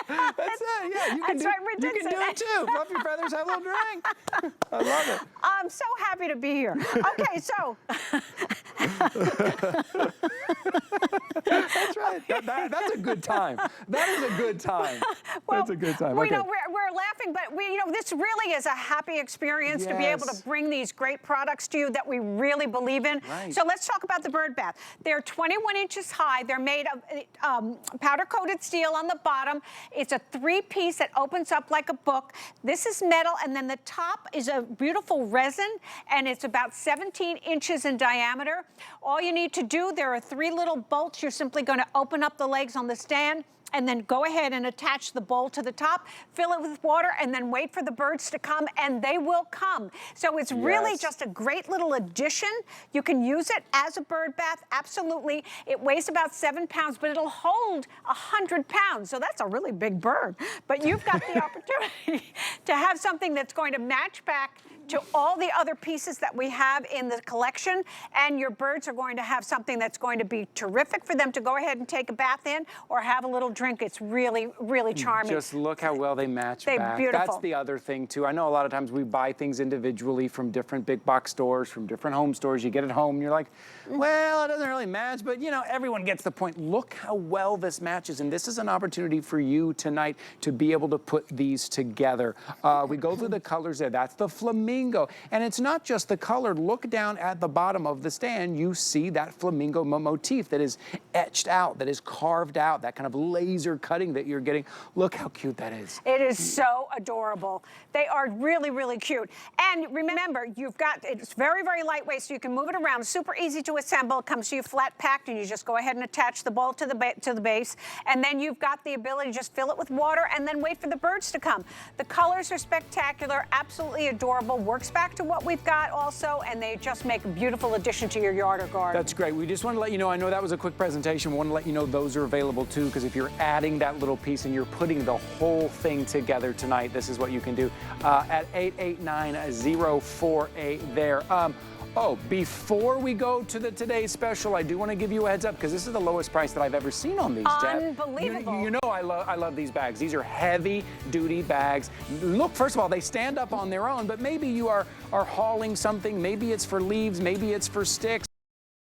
Yeah, you can do it too. Fluff your feathers, have a little drink. I love it. I'm so happy to be here. Okay, so. That's right. That's a good time. That is a good time. Well, that's a good time. We Okay. know we're laughing, but this really is a happy experience to be able to bring these great products to you that we really believe in. Right. So let's talk about the bird bath. They're 21 inches high. They're made of powder-coated steel on the bottom. It's a 3-piece that opens up like a book. This is metal, and then the top is a beautiful resin, and it's about 17 inches in diameter. All you need to do, there are 3 little bolts. You're simply going to open up the legs on the stand, and then go ahead and attach the bowl to the top, fill it with water, and then wait for the birds to come, and they will come. So it's really just a great little addition. You can use it as a bird bath, absolutely. It weighs about 7 pounds, but it'll hold 100 pounds. So that's a really big bird. But you've got the opportunity to have something that's going to match back to all the other pieces that we have in the collection, and your birds are going to have something that's going to be terrific for them to go ahead and take a bath in or have a little drink. It's really, really charming. Just look how well they match back. They're beautiful. That's the other thing, too. I know a lot of times we buy things individually from different big box stores, from different home stores. You get it home, and you're like, well, it doesn't really match, but, everyone gets the point. Look how well this matches, and this is an opportunity for you tonight to be able to put these together. We go through the colors there. That's the flamingo. And it's not just the color. Look down at the bottom of the stand. You see that flamingo motif that is etched out, that is carved out, that kind of laser cutting that you're getting. Look how cute that is. It is so adorable. They are really, really cute. And remember, it's very, very lightweight, so you can move it around. Super easy to assemble. It comes to you flat packed, and you just go ahead and attach the bowl to the base. And then you've got the ability to just fill it with water and then wait for the birds to come. The colors are spectacular, absolutely adorable. Works back to what we've got also, and they just make a beautiful addition to your yard or garden. That's great. We just want to let you know, I know that was a quick presentation. We want to let you know those are available too, because if you're adding that little piece and you're putting the whole thing together tonight, this is what you can do at 889-048 there. Before we go to the today's special, I do want to give you a heads up because this is the lowest price that I've ever seen on these, Deb. Unbelievable. You know I love these bags. These are heavy-duty bags. Look, first of all, they stand up on their own, but maybe you are hauling something. Maybe it's for leaves. Maybe it's for sticks.